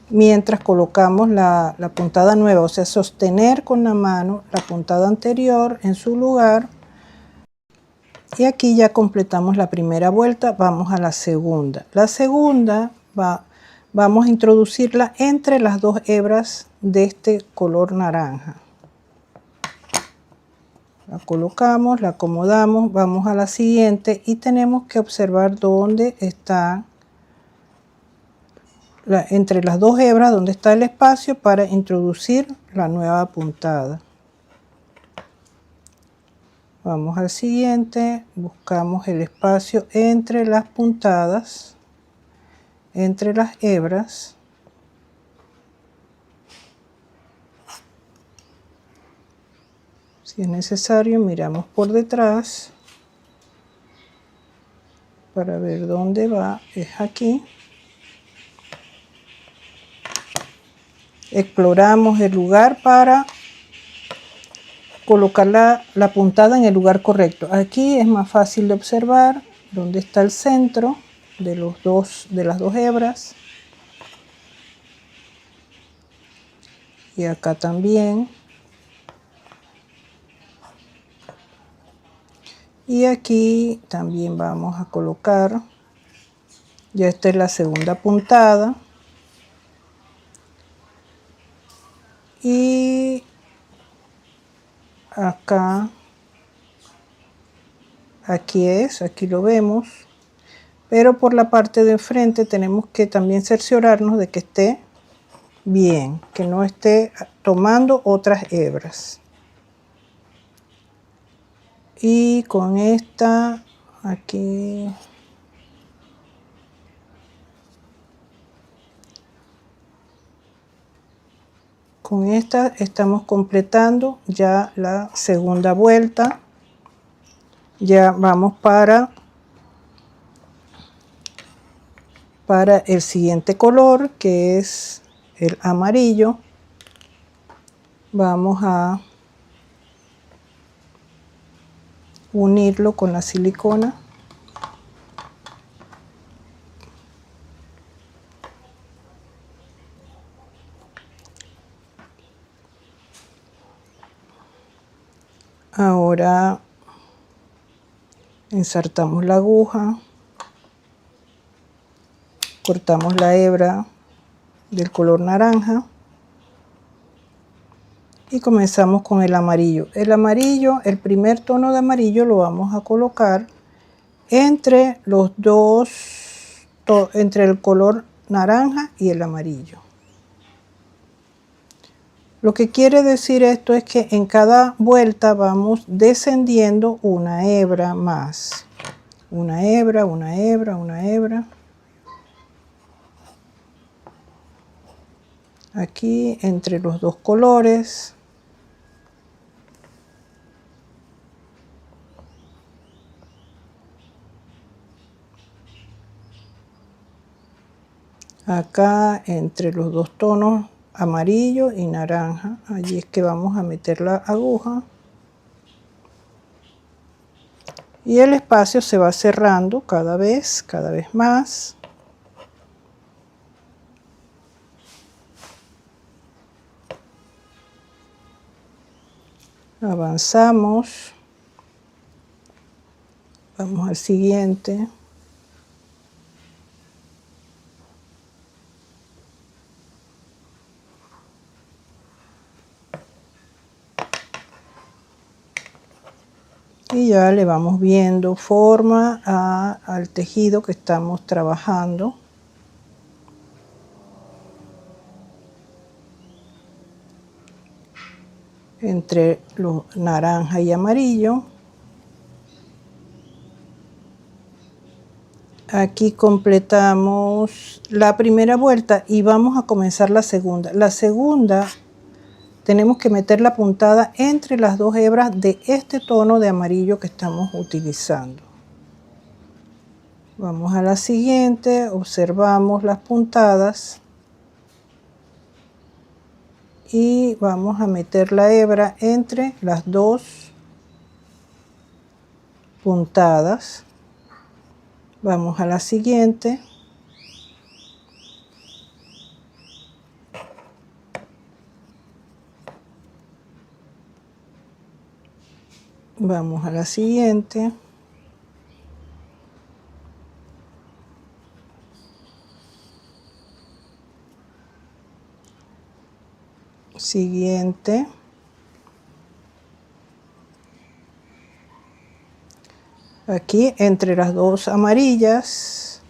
Mientras colocamos la puntada nueva, o sea, sostener con la mano la puntada anterior en su lugar. Y aquí ya completamos la primera vuelta, vamos a la segunda. La segunda vamos a introducirla entre las dos hebras de este color naranja. La colocamos, la acomodamos, vamos a la siguiente y tenemos que observar dónde está, entre las dos hebras, dónde está el espacio para introducir la nueva puntada. Vamos al siguiente, buscamos el espacio entre las puntadas, entre las hebras. Si es necesario, miramos por detrás para ver dónde va. Es aquí. Exploramos el lugar para colocar la puntada en el lugar correcto. Aquí es más fácil de observar dónde está el centro de las dos hebras. Y acá también. Y aquí también vamos a colocar, ya esta es la segunda puntada. Y acá, aquí lo vemos. Pero por la parte de enfrente tenemos que también cerciorarnos de que esté bien, que no esté tomando otras hebras. Y con esta aquí con esta estamos completando ya la segunda vuelta. Ya vamos para el siguiente color, que es el amarillo. Vamos a unirlo con la silicona. Ahora Insertamos la aguja, cortamos la hebra del color naranja y comenzamos con el amarillo. El amarillo, el primer tono de amarillo lo vamos a colocar entre los dos, entre el color naranja y el amarillo. Lo que quiere decir esto es que en cada vuelta vamos descendiendo una hebra más. Una hebra, una hebra, una hebra. Aquí entre los dos colores. Acá entre los dos tonos amarillo y naranja, allí es que vamos a meter la aguja y el espacio se va cerrando cada vez más. Avanzamos, vamos al siguiente. Y ya le vamos viendo forma al tejido que estamos trabajando. Entre los naranja y amarillo. Aquí completamos la primera vuelta y vamos a comenzar la segunda. La segunda tenemos que meter la puntada entre las dos hebras de este tono de amarillo que estamos utilizando. Vamos a la siguiente, observamos las puntadas y vamos a meter la hebra entre las dos puntadas. Vamos a la siguiente. Vamos a la siguiente. Siguiente. Aquí entre las dos amarillas.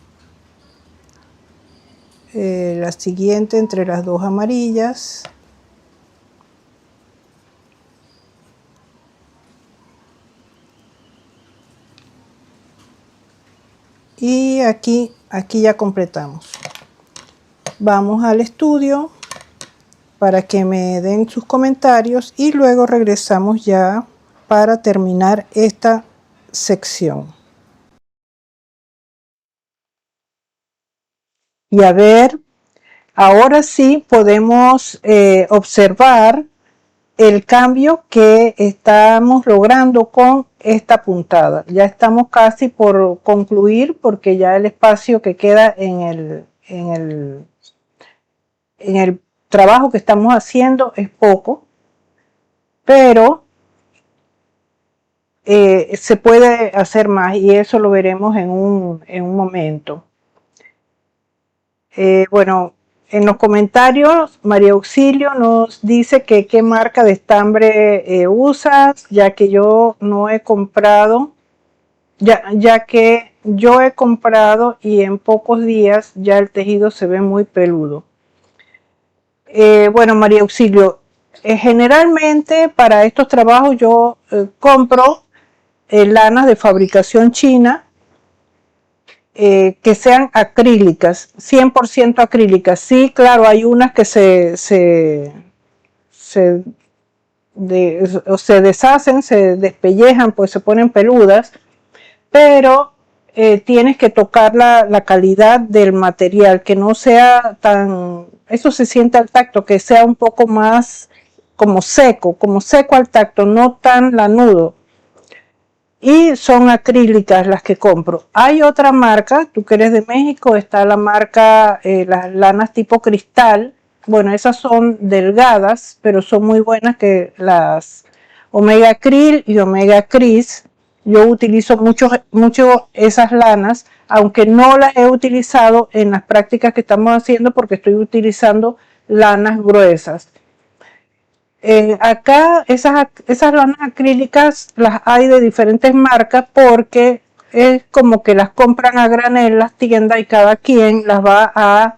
La siguiente entre las dos amarillas. Y aquí ya completamos. Vamos al estudio para que me den sus comentarios y luego regresamos ya para terminar esta sección. Y a ver, ahora sí podemos observar el cambio que estamos logrando con esta puntada. Ya estamos casi por concluir porque ya el espacio que queda en el trabajo que estamos haciendo es poco, pero se puede hacer más y eso lo veremos en un momento. Bueno, en los comentarios María Auxilio nos dice que qué marca de estambre usas, ya que yo no he comprado, ya que yo he comprado y en pocos días ya el tejido se ve muy peludo. Bueno, María Auxilio, generalmente para estos trabajos yo compro lanas de fabricación china que sean acrílicas, 100% acrílicas. Sí, claro, hay unas que se deshacen, se despellejan, pues se ponen peludas, pero tienes que tocar la calidad del material, que no sea tan, eso se siente al tacto, que sea un poco más como seco al tacto, no tan lanudo. Y son acrílicas las que compro. Hay otra marca, tú que eres de México, está la marca, las lanas tipo cristal. Bueno, esas son delgadas, pero son muy buenas, que las Omega Acryl y Omega Cris. yo utilizo mucho esas lanas, aunque no las he utilizado en las prácticas que estamos haciendo porque estoy utilizando lanas gruesas. Acá esas lanas acrílicas las hay de diferentes marcas porque es como que las compran a granel las tiendas y cada quien las va a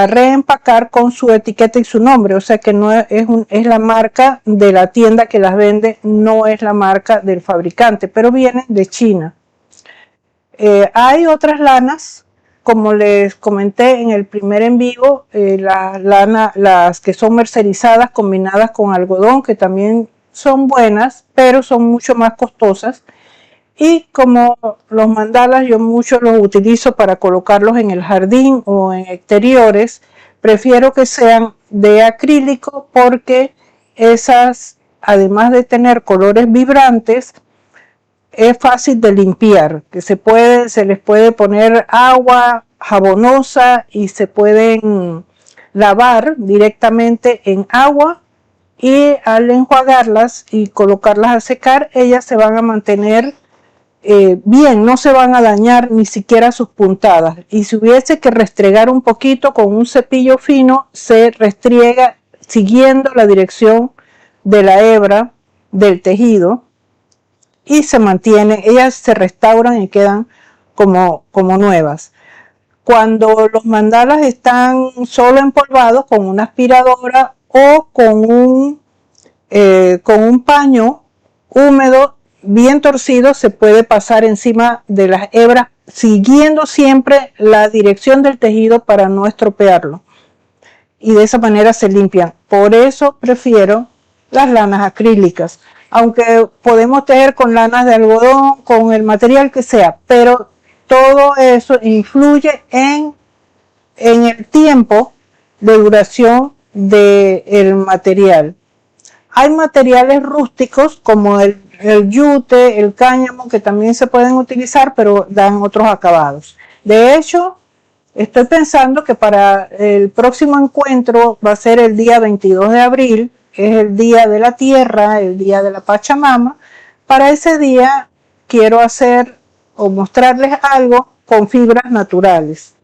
reempacar con su etiqueta y su nombre, o sea que no es la marca de la tienda que las vende, no es la marca del fabricante, pero vienen de China. Hay otras lanas, como les comenté en el primer en vivo, las que son mercerizadas combinadas con algodón, que también son buenas, pero son mucho más costosas. Y como los mandalas yo muchos los utilizo para colocarlos en el jardín o en exteriores, prefiero que sean de acrílico porque esas, además de tener colores vibrantes, es fácil de limpiar, que se les puede poner agua jabonosa y se pueden lavar directamente en agua, y al enjuagarlas y colocarlas a secar, ellas se van a mantener bien, no se van a dañar ni siquiera sus puntadas. Y si hubiese que restregar un poquito con un cepillo fino, se restriega siguiendo la dirección de la hebra del tejido y se mantienen, ellas se restauran y quedan como nuevas. Cuando los mandalas están solo empolvados, con una aspiradora o con un paño húmedo bien torcido, se puede pasar encima de las hebras siguiendo siempre la dirección del tejido para no estropearlo, y de esa manera se limpian. Por eso prefiero las lanas acrílicas, aunque podemos tejer con lanas de algodón, con el material que sea, pero todo eso influye en el tiempo de duración del material. Hay materiales rústicos como el yute, el cáñamo, que también se pueden utilizar, pero dan otros acabados. De hecho, estoy pensando que para el próximo encuentro va a ser el día 22 de abril, es el Día de la Tierra, el Día de la Pachamama. Para ese día quiero hacer o mostrarles algo con fibras naturales,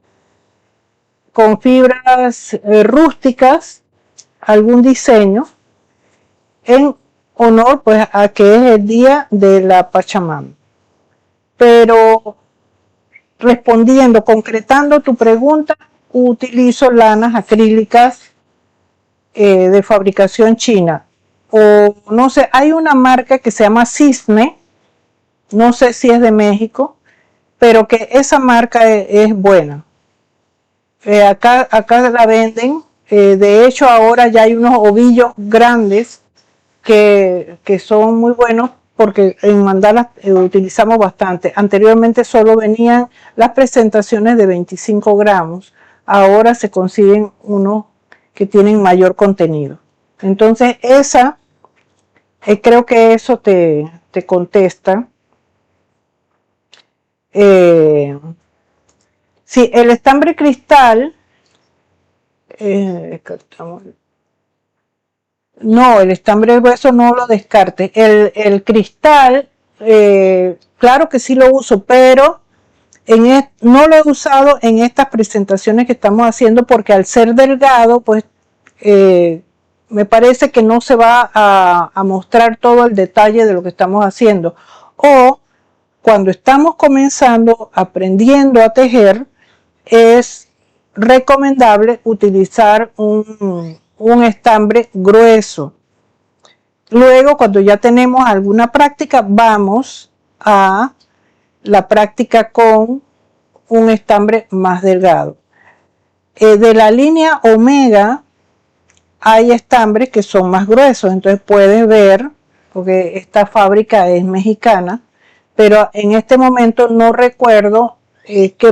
con fibras rústicas, algún diseño, en honor pues a que es el día de la Pachamama. Pero respondiendo, concretando tu pregunta, utilizo lanas acrílicas de fabricación china, o no sé, hay una marca que se llama Cisne, no sé si es de México, pero que esa marca es buena. Acá la venden, de hecho ahora ya hay unos ovillos grandes que son muy buenos, porque en mandalas utilizamos bastante. Anteriormente solo venían las presentaciones de 25 gramos, ahora se consiguen unos que tienen mayor contenido. Entonces creo que eso te contesta. Sí, el estambre cristal, no, el estambre de hueso no lo descarte. El cristal, claro que sí lo uso, pero no lo he usado en estas presentaciones que estamos haciendo, porque al ser delgado, pues me parece que no se va a mostrar todo el detalle de lo que estamos haciendo. O cuando estamos comenzando, aprendiendo a tejer, es recomendable utilizar un estambre grueso. Luego, cuando ya tenemos alguna práctica, vamos a la práctica con un estambre más delgado. De la línea Omega hay estambres que son más gruesos, entonces puedes ver, porque esta fábrica es mexicana, pero en este momento no recuerdo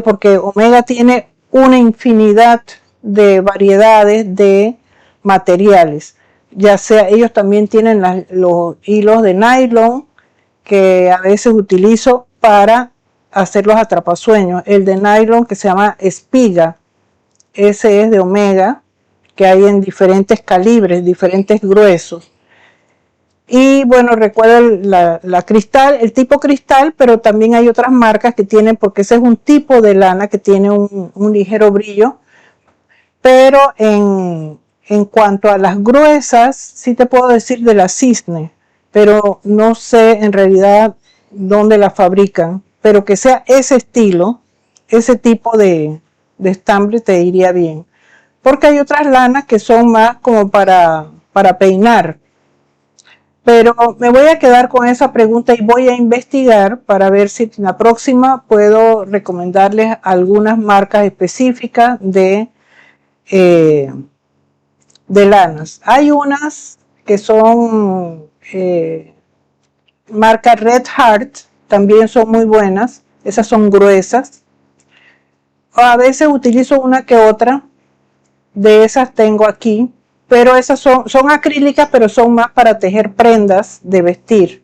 porque Omega tiene una infinidad de variedades de materiales, ya sea ellos también tienen los hilos de nylon que a veces utilizo para hacer los atrapasueños. El de nylon que se llama espiga, ese es de Omega, que hay en diferentes calibres, diferentes gruesos. Y bueno, recuerda la cristal, el tipo cristal, pero también hay otras marcas que tienen, porque ese es un tipo de lana que tiene un ligero brillo. Pero en cuanto a las gruesas, sí te puedo decir de la Cisne, pero no sé en realidad dónde la fabrican, pero que sea ese estilo, ese tipo de estambre te iría bien. Porque hay otras lanas que son más como para peinar. Pero me voy a quedar con esa pregunta y voy a investigar para ver si en la próxima puedo recomendarles algunas marcas específicas eh, de lanas. Hay unas que son marca Red Heart, también son muy buenas. Esas son gruesas. A veces utilizo una que otra. De esas tengo aquí. Pero esas son acrílicas, pero son más para tejer prendas de vestir.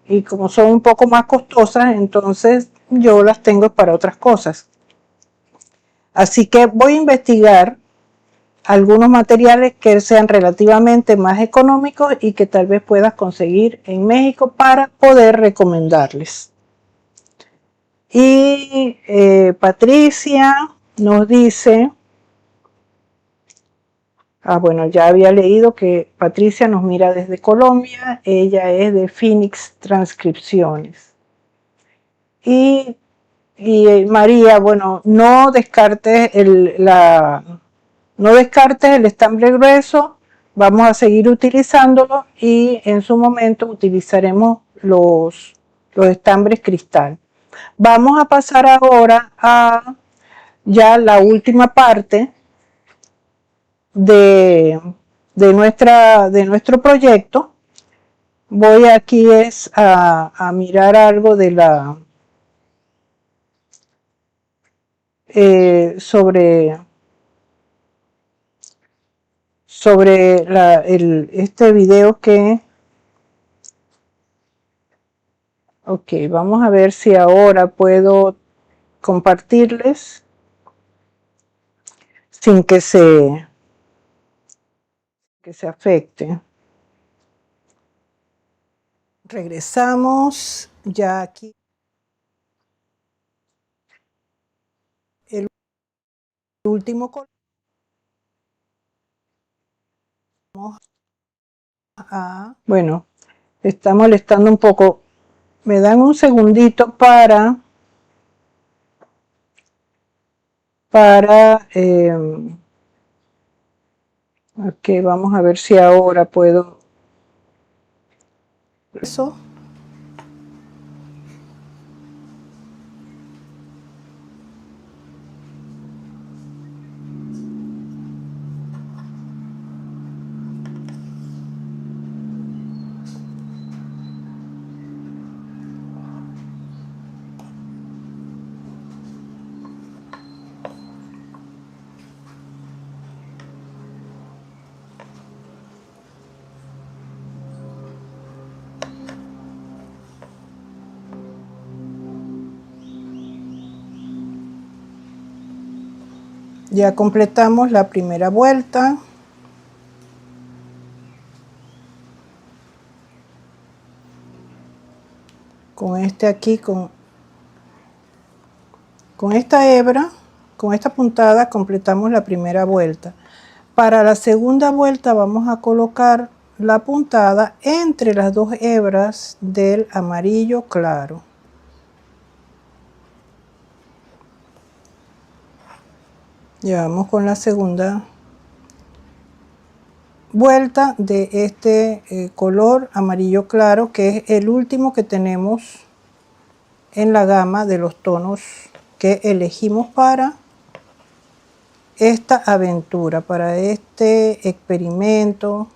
Y como son un poco más costosas, entonces yo las tengo para otras cosas. Así que voy a investigar algunos materiales que sean relativamente más económicos y que tal vez puedas conseguir en México para poder recomendarles. Y Patricia nos dice, bueno, ya había leído que Patricia nos mira desde Colombia, ella es de Phoenix Transcripciones. Y María, bueno, no descartes el estambre grueso, vamos a seguir utilizándolo y en su momento utilizaremos los estambres cristal. Vamos a pasar ahora a ya la última parte de nuestro proyecto. Voy aquí a mirar algo de sobre este video que... Ok, vamos a ver si ahora puedo compartirles sin que se afecte. Regresamos ya aquí. El último color. Bueno, está molestando un poco. Me dan un segundito para ok, vamos a ver si ahora puedo eso. Ya completamos la primera vuelta. Con este aquí, con esta hebra, con esta puntada completamos la primera vuelta. Para la segunda vuelta vamos a colocar la puntada entre las dos hebras del amarillo claro. Ya vamos con la segunda vuelta de este color amarillo claro, que es el último que tenemos en la gama de los tonos que elegimos para esta aventura, para este experimento.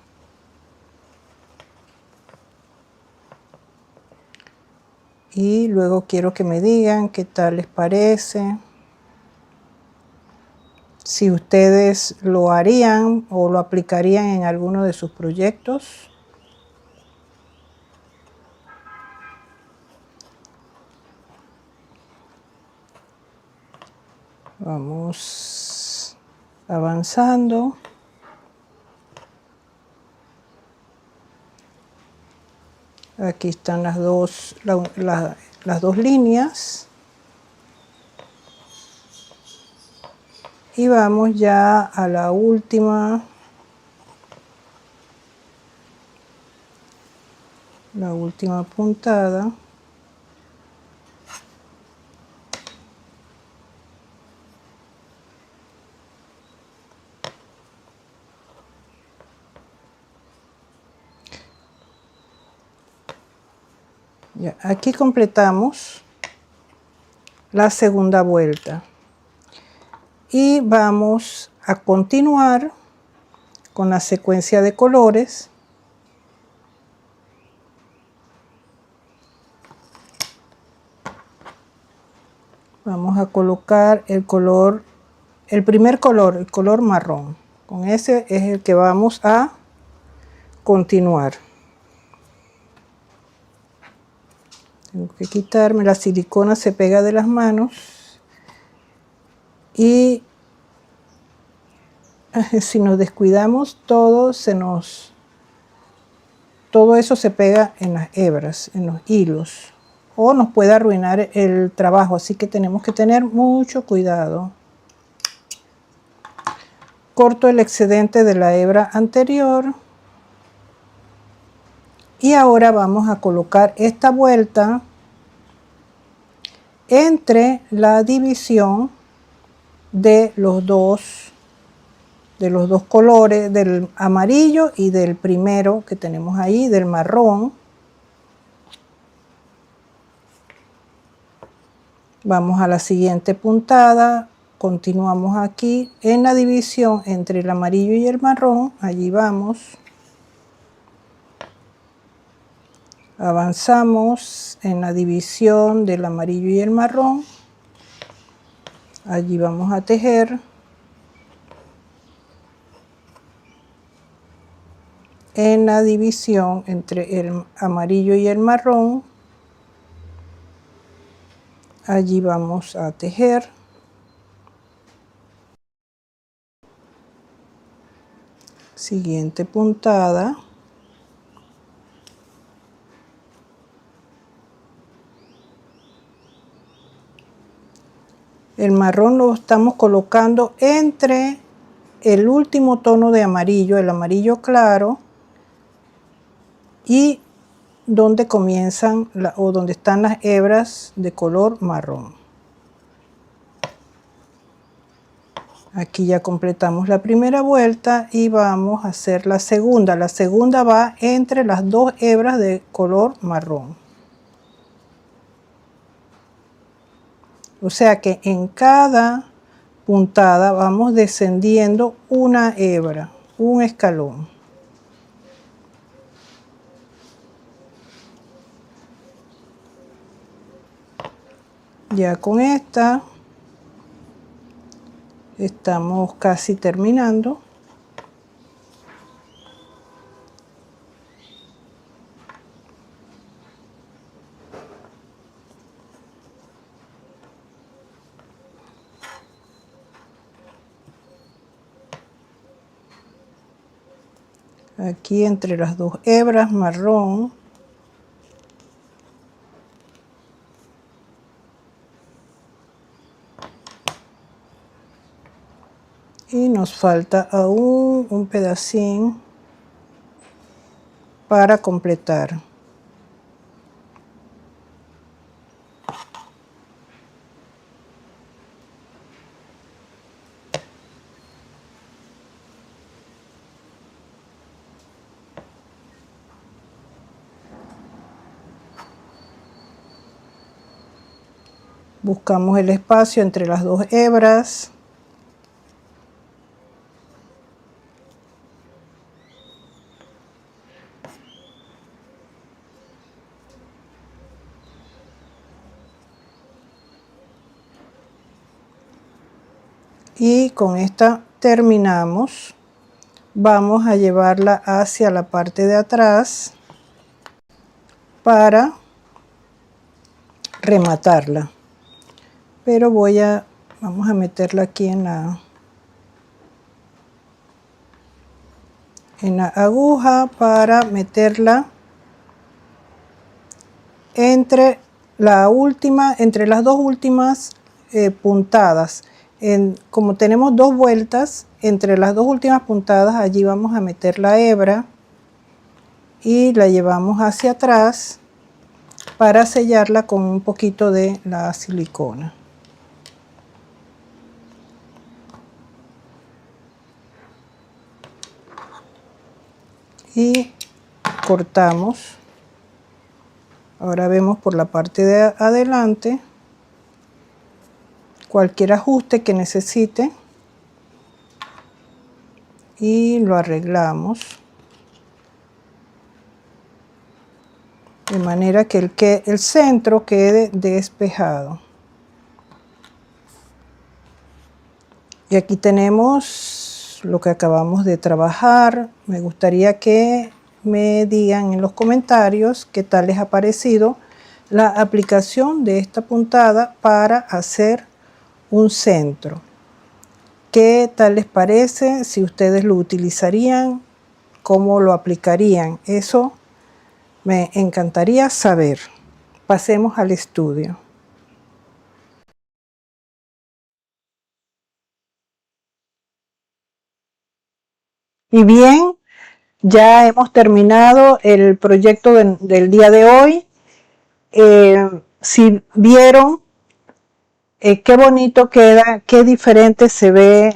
Y luego quiero que me digan qué tal les parece. Si ustedes lo harían o lo aplicarían en alguno de sus proyectos. Vamos avanzando. Aquí están las dos líneas. Y vamos ya a la última puntada. Ya, aquí completamos la segunda vuelta y vamos a continuar con la secuencia de colores. Vamos a colocar el primer color, el color marrón. Con ese es el que vamos a continuar. Tengo que quitarme, la silicona se pega de las manos y si nos descuidamos todo eso se pega en las hebras, en los hilos, o nos puede arruinar el trabajo, así que tenemos que tener mucho cuidado. Corto el excedente de la hebra anterior y ahora vamos a colocar esta vuelta entre la división de los dos colores, del amarillo y del primero que tenemos ahí, del marrón. Vamos a la siguiente puntada, continuamos aquí en la división entre el amarillo y el marrón, allí vamos. Avanzamos en la división del amarillo y el marrón, allí vamos a tejer. En la división entre el amarillo y el marrón, allí vamos a tejer. Siguiente puntada. El marrón lo estamos colocando entre el último tono de amarillo, el amarillo claro, y donde comienzan o donde están las hebras de color marrón. Aquí ya completamos la primera vuelta y vamos a hacer la segunda. La segunda va entre las dos hebras de color marrón. O sea que en cada puntada vamos descendiendo una hebra, un escalón. Ya con esta estamos casi terminando. Aquí entre las dos hebras marrón y nos falta aún un pedacín para completar. Buscamos el espacio entre las dos hebras. Y con esta terminamos. Vamos a llevarla hacia la parte de atrás para rematarla. Pero vamos a meterla aquí en la aguja para meterla entre las dos últimas puntadas. Como tenemos dos vueltas, entre las dos últimas puntadas allí vamos a meter la hebra y la llevamos hacia atrás para sellarla con un poquito de la silicona. Y cortamos. Ahora vemos por la parte de adelante cualquier ajuste que necesite y lo arreglamos de manera que el centro quede despejado. Y aquí tenemos lo que acabamos de trabajar. Me gustaría que me digan en los comentarios qué tal les ha parecido la aplicación de esta puntada para hacer un centro. ¿Qué tal les parece? Si ustedes lo utilizarían, ¿cómo lo aplicarían? Eso me encantaría saber. Pasemos al estudio. Y bien, ya hemos terminado el proyecto del día de hoy. Si vieron qué bonito queda, qué diferente se ve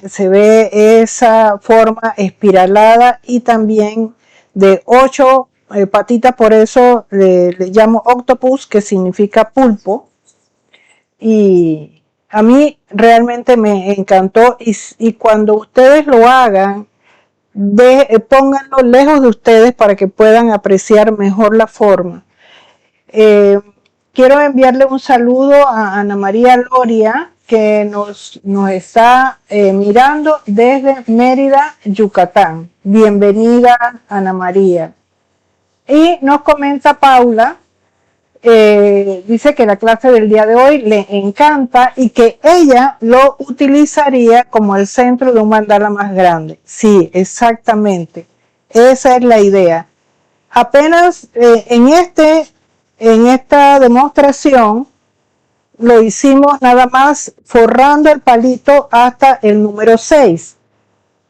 esa forma espiralada y también de 8 patitas, por eso le llamo octopus, que significa pulpo. Y a mí realmente me encantó, y cuando ustedes lo hagan, pónganlo lejos de ustedes para que puedan apreciar mejor la forma. Quiero enviarle un saludo a Ana María Loria, que nos está mirando desde Mérida, Yucatán. Bienvenida, Ana María. Y nos comenta Paula, dice que la clase del día de hoy le encanta y que ella lo utilizaría como el centro de un mandala más grande. Sí, exactamente. Esa es la idea. Apenas en esta demostración lo hicimos nada más forrando el palito hasta el número 6.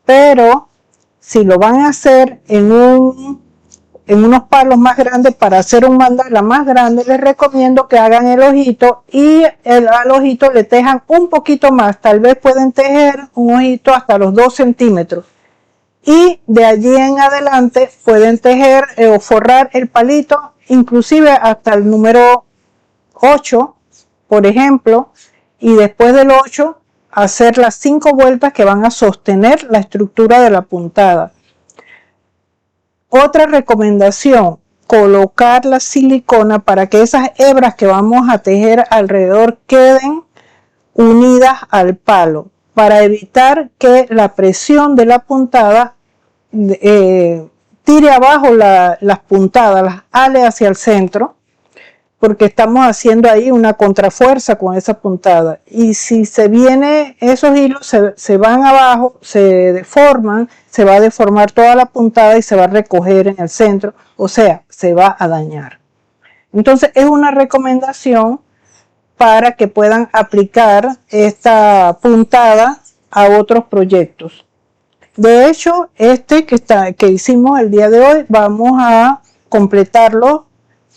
Pero si lo van a hacer en unos palos más grandes para hacer un mandala más grande, les recomiendo que hagan el ojito y al ojito le tejan un poquito más. Tal vez pueden tejer un ojito hasta los 2 centímetros. Y de allí en adelante pueden tejer o forrar el palito inclusive hasta el número 8, por ejemplo, y después del 8 hacer las 5 vueltas que van a sostener la estructura de la puntada. Otra recomendación, colocar la silicona para que esas hebras que vamos a tejer alrededor queden unidas al palo, para evitar que la presión de la puntada tire abajo las puntadas, las ale hacia el centro, porque estamos haciendo ahí una contrafuerza con esa puntada. Y si se viene, esos hilos se van abajo, se deforman, se va a deformar toda la puntada y se va a recoger en el centro, o sea, se va a dañar. Entonces es una recomendación para que puedan aplicar esta puntada a otros proyectos. De hecho, que hicimos el día de hoy, vamos a completarlo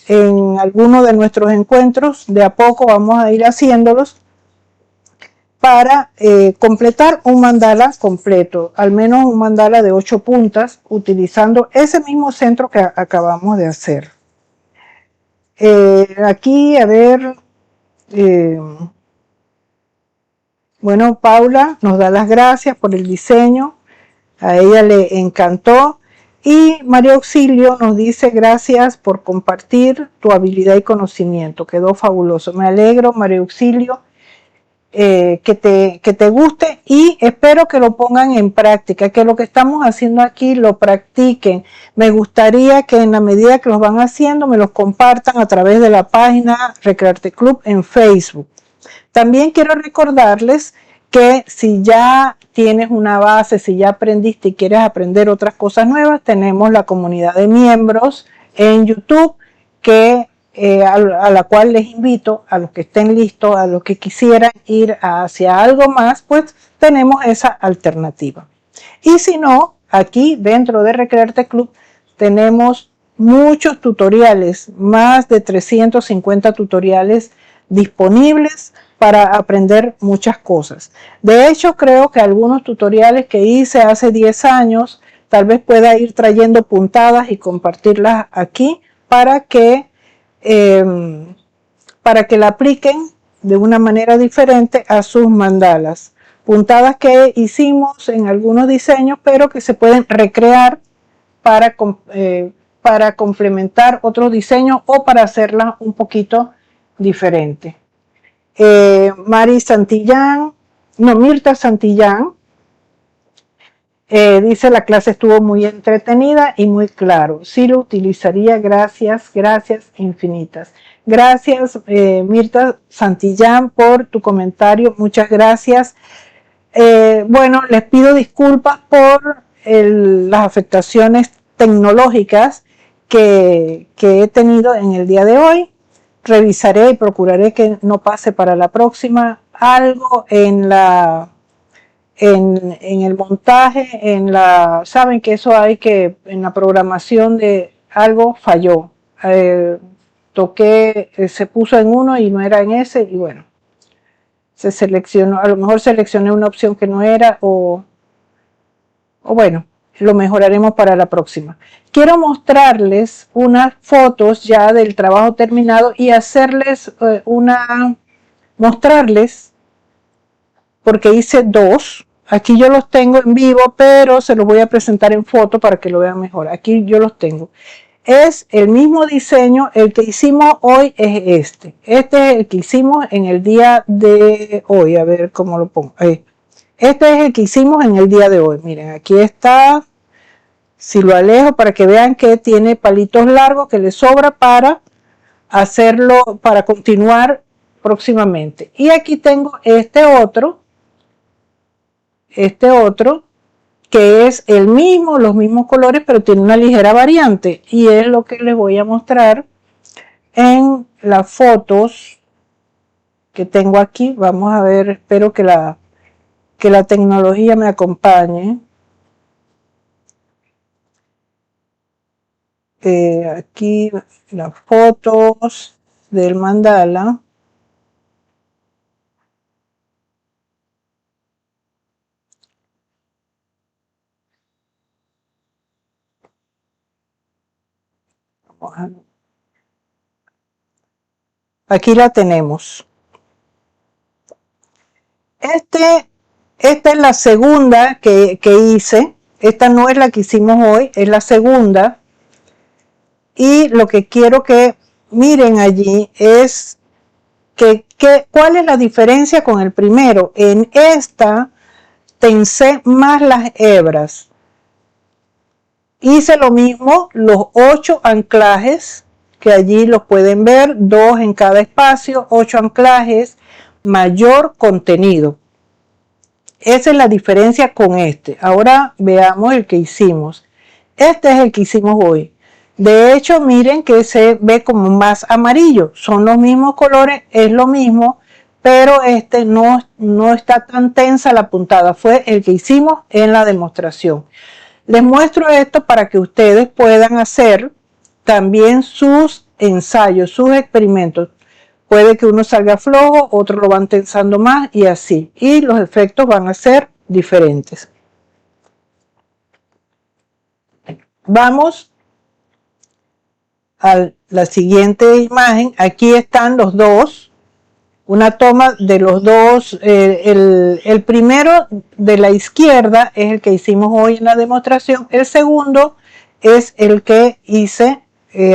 en alguno de nuestros encuentros. De a poco vamos a ir haciéndolos para completar un mandala completo, al menos un mandala de 8 puntas, utilizando ese mismo centro que acabamos de hacer. Aquí, a ver, bueno, Paula nos da las gracias por el diseño, a ella le encantó. Y María Auxilio nos dice: gracias por compartir tu habilidad y conocimiento, quedó fabuloso. Me alegro, María Auxilio, que te guste, y espero que lo pongan en práctica, que lo que estamos haciendo aquí lo practiquen. Me gustaría que en la medida que los van haciendo me los compartan a través de la página Recrearte Club en Facebook. También quiero recordarles que si ya tienes una base, si ya aprendiste y quieres aprender otras cosas nuevas, tenemos la comunidad de miembros en YouTube, que a la cual les invito a los que estén listos, a los que quisieran ir hacia algo más, pues tenemos esa alternativa. Y si no, aquí dentro de Recrearte Club tenemos muchos tutoriales, más de 350 tutoriales disponibles para aprender muchas cosas. De hecho, creo que algunos tutoriales que hice hace 10 años, tal vez pueda ir trayendo puntadas y compartirlas aquí para que la apliquen de una manera diferente a sus mandalas. Puntadas que hicimos en algunos diseños, pero que se pueden recrear para complementar otros diseños o para hacerlas un poquito diferente. Mirta Santillán dice: la clase estuvo muy entretenida y muy claro. Sí lo utilizaría. Gracias, gracias infinitas. Gracias, Mirta Santillán, por tu comentario. Muchas gracias. Bueno, les pido disculpas por las afectaciones tecnológicas que he tenido en el día de hoy. Revisaré y procuraré que no pase para la próxima. Algo en el montaje, saben que eso hay que, en la programación de algo falló. Toqué, se puso en uno y no era en ese, y bueno, se seleccionó, a lo mejor seleccioné una opción que no era, o bueno, lo mejoraremos para la próxima. Quiero mostrarles unas fotos ya del trabajo terminado y hacerles mostrarles, porque hice dos. Aquí yo los tengo en vivo, pero se los voy a presentar en foto para que lo vean mejor. Aquí yo los tengo. Es el mismo diseño. El que hicimos hoy es este. Este es el que hicimos en el día de hoy. A ver cómo lo pongo. Ahí. Este es el que hicimos en el día de hoy. Miren, aquí está. Si lo alejo para que vean que tiene palitos largos que le sobra para hacerlo, para continuar próximamente. Y aquí tengo este otro que es el mismo, los mismos colores, pero tiene una ligera variante, y es lo que les voy a mostrar en las fotos que tengo aquí. Vamos a ver, espero que la tecnología me acompañe. Aquí las fotos del mandala. Aquí la tenemos. Esta es la segunda que hice. Esta no es la que hicimos hoy, es la segunda. Y lo que quiero que miren allí es cuál es la diferencia con el primero. En esta tensé más las hebras. Hice lo mismo, los 8 anclajes, que allí los pueden ver, 2 en cada espacio, 8 anclajes, mayor contenido. Esa es la diferencia con este. Ahora veamos el que hicimos. Este es el que hicimos hoy. De hecho, miren que se ve como más amarillo. Son los mismos colores, es lo mismo, pero este no está tan tensa la puntada. Fue el que hicimos en la demostración. Les muestro esto para que ustedes puedan hacer también sus ensayos, sus experimentos. Puede que uno salga flojo, otro lo van tensando más y así. Y los efectos van a ser diferentes. Vamos a la siguiente imagen. Aquí están los dos. Una toma de los dos. El primero de la izquierda es el que hicimos hoy en la demostración. El segundo es el que hice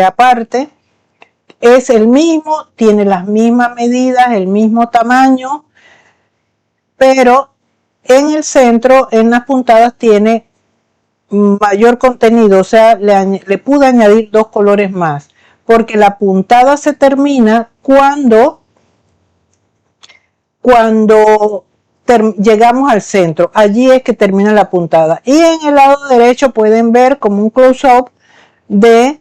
aparte. Es el mismo, tiene las mismas medidas, el mismo tamaño, pero en el centro, en las puntadas, tiene mayor contenido. O sea, le pude añadir 2 colores más, porque la puntada se termina cuando llegamos al centro. Allí es que termina la puntada. Y en el lado derecho pueden ver como un close-up de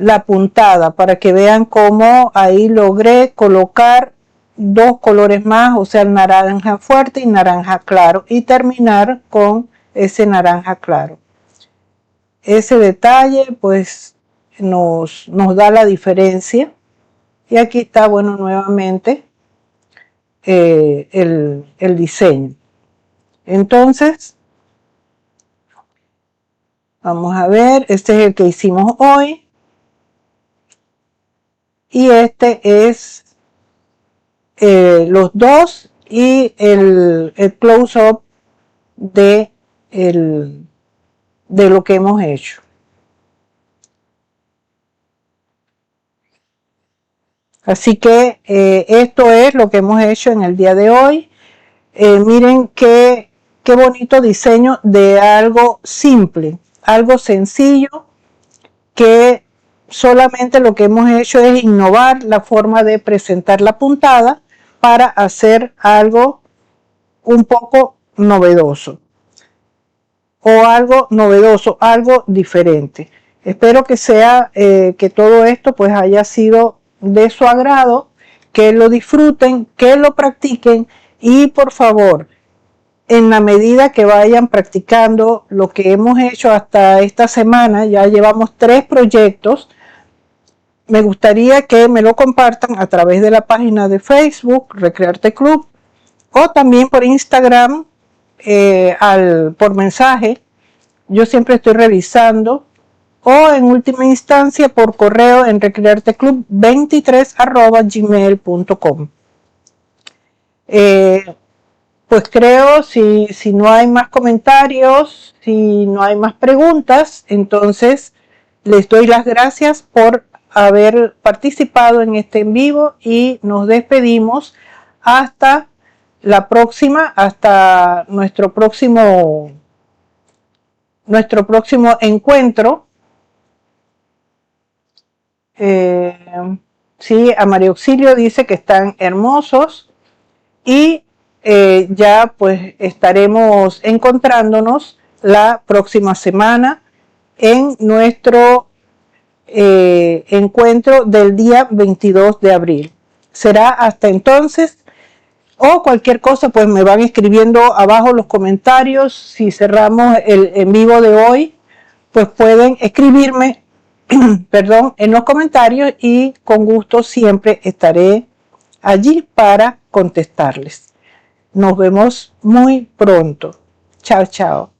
la puntada para que vean cómo ahí logré colocar dos colores más, o sea, el naranja fuerte y naranja claro, y terminar con ese naranja claro. Ese detalle pues nos da la diferencia. Y aquí está, bueno, nuevamente el diseño. Entonces, vamos a ver, este es el que hicimos hoy. Y este es los dos y el close-up de lo que hemos hecho. Así que esto es lo que hemos hecho en el día de hoy. Miren qué bonito diseño de algo simple, algo sencillo, que solamente lo que hemos hecho es innovar la forma de presentar la puntada para hacer algo un poco novedoso algo diferente. Espero que sea que todo esto pues haya sido de su agrado, que lo disfruten, que lo practiquen y por favor, en la medida que vayan practicando lo que hemos hecho hasta esta semana, ya llevamos 3 proyectos, me gustaría que me lo compartan a través de la página de Facebook, Recrearte Club, o también por Instagram, por mensaje. Yo siempre estoy revisando, o en última instancia por correo en recrearteclub23@gmail.com. Pues creo, si no hay más comentarios, si no hay más preguntas, entonces les doy las gracias por haber participado en este en vivo y nos despedimos hasta la próxima, hasta nuestro próximo encuentro. Sí, a María Auxilio dice que están hermosos y ya pues estaremos encontrándonos la próxima semana en nuestro encuentro del día 22 de abril. Será hasta entonces, o cualquier cosa pues me van escribiendo abajo los comentarios. Si cerramos el en vivo de hoy, pues pueden escribirme perdón, en los comentarios y con gusto siempre estaré allí para contestarles. Nos vemos muy pronto. Chao, chao.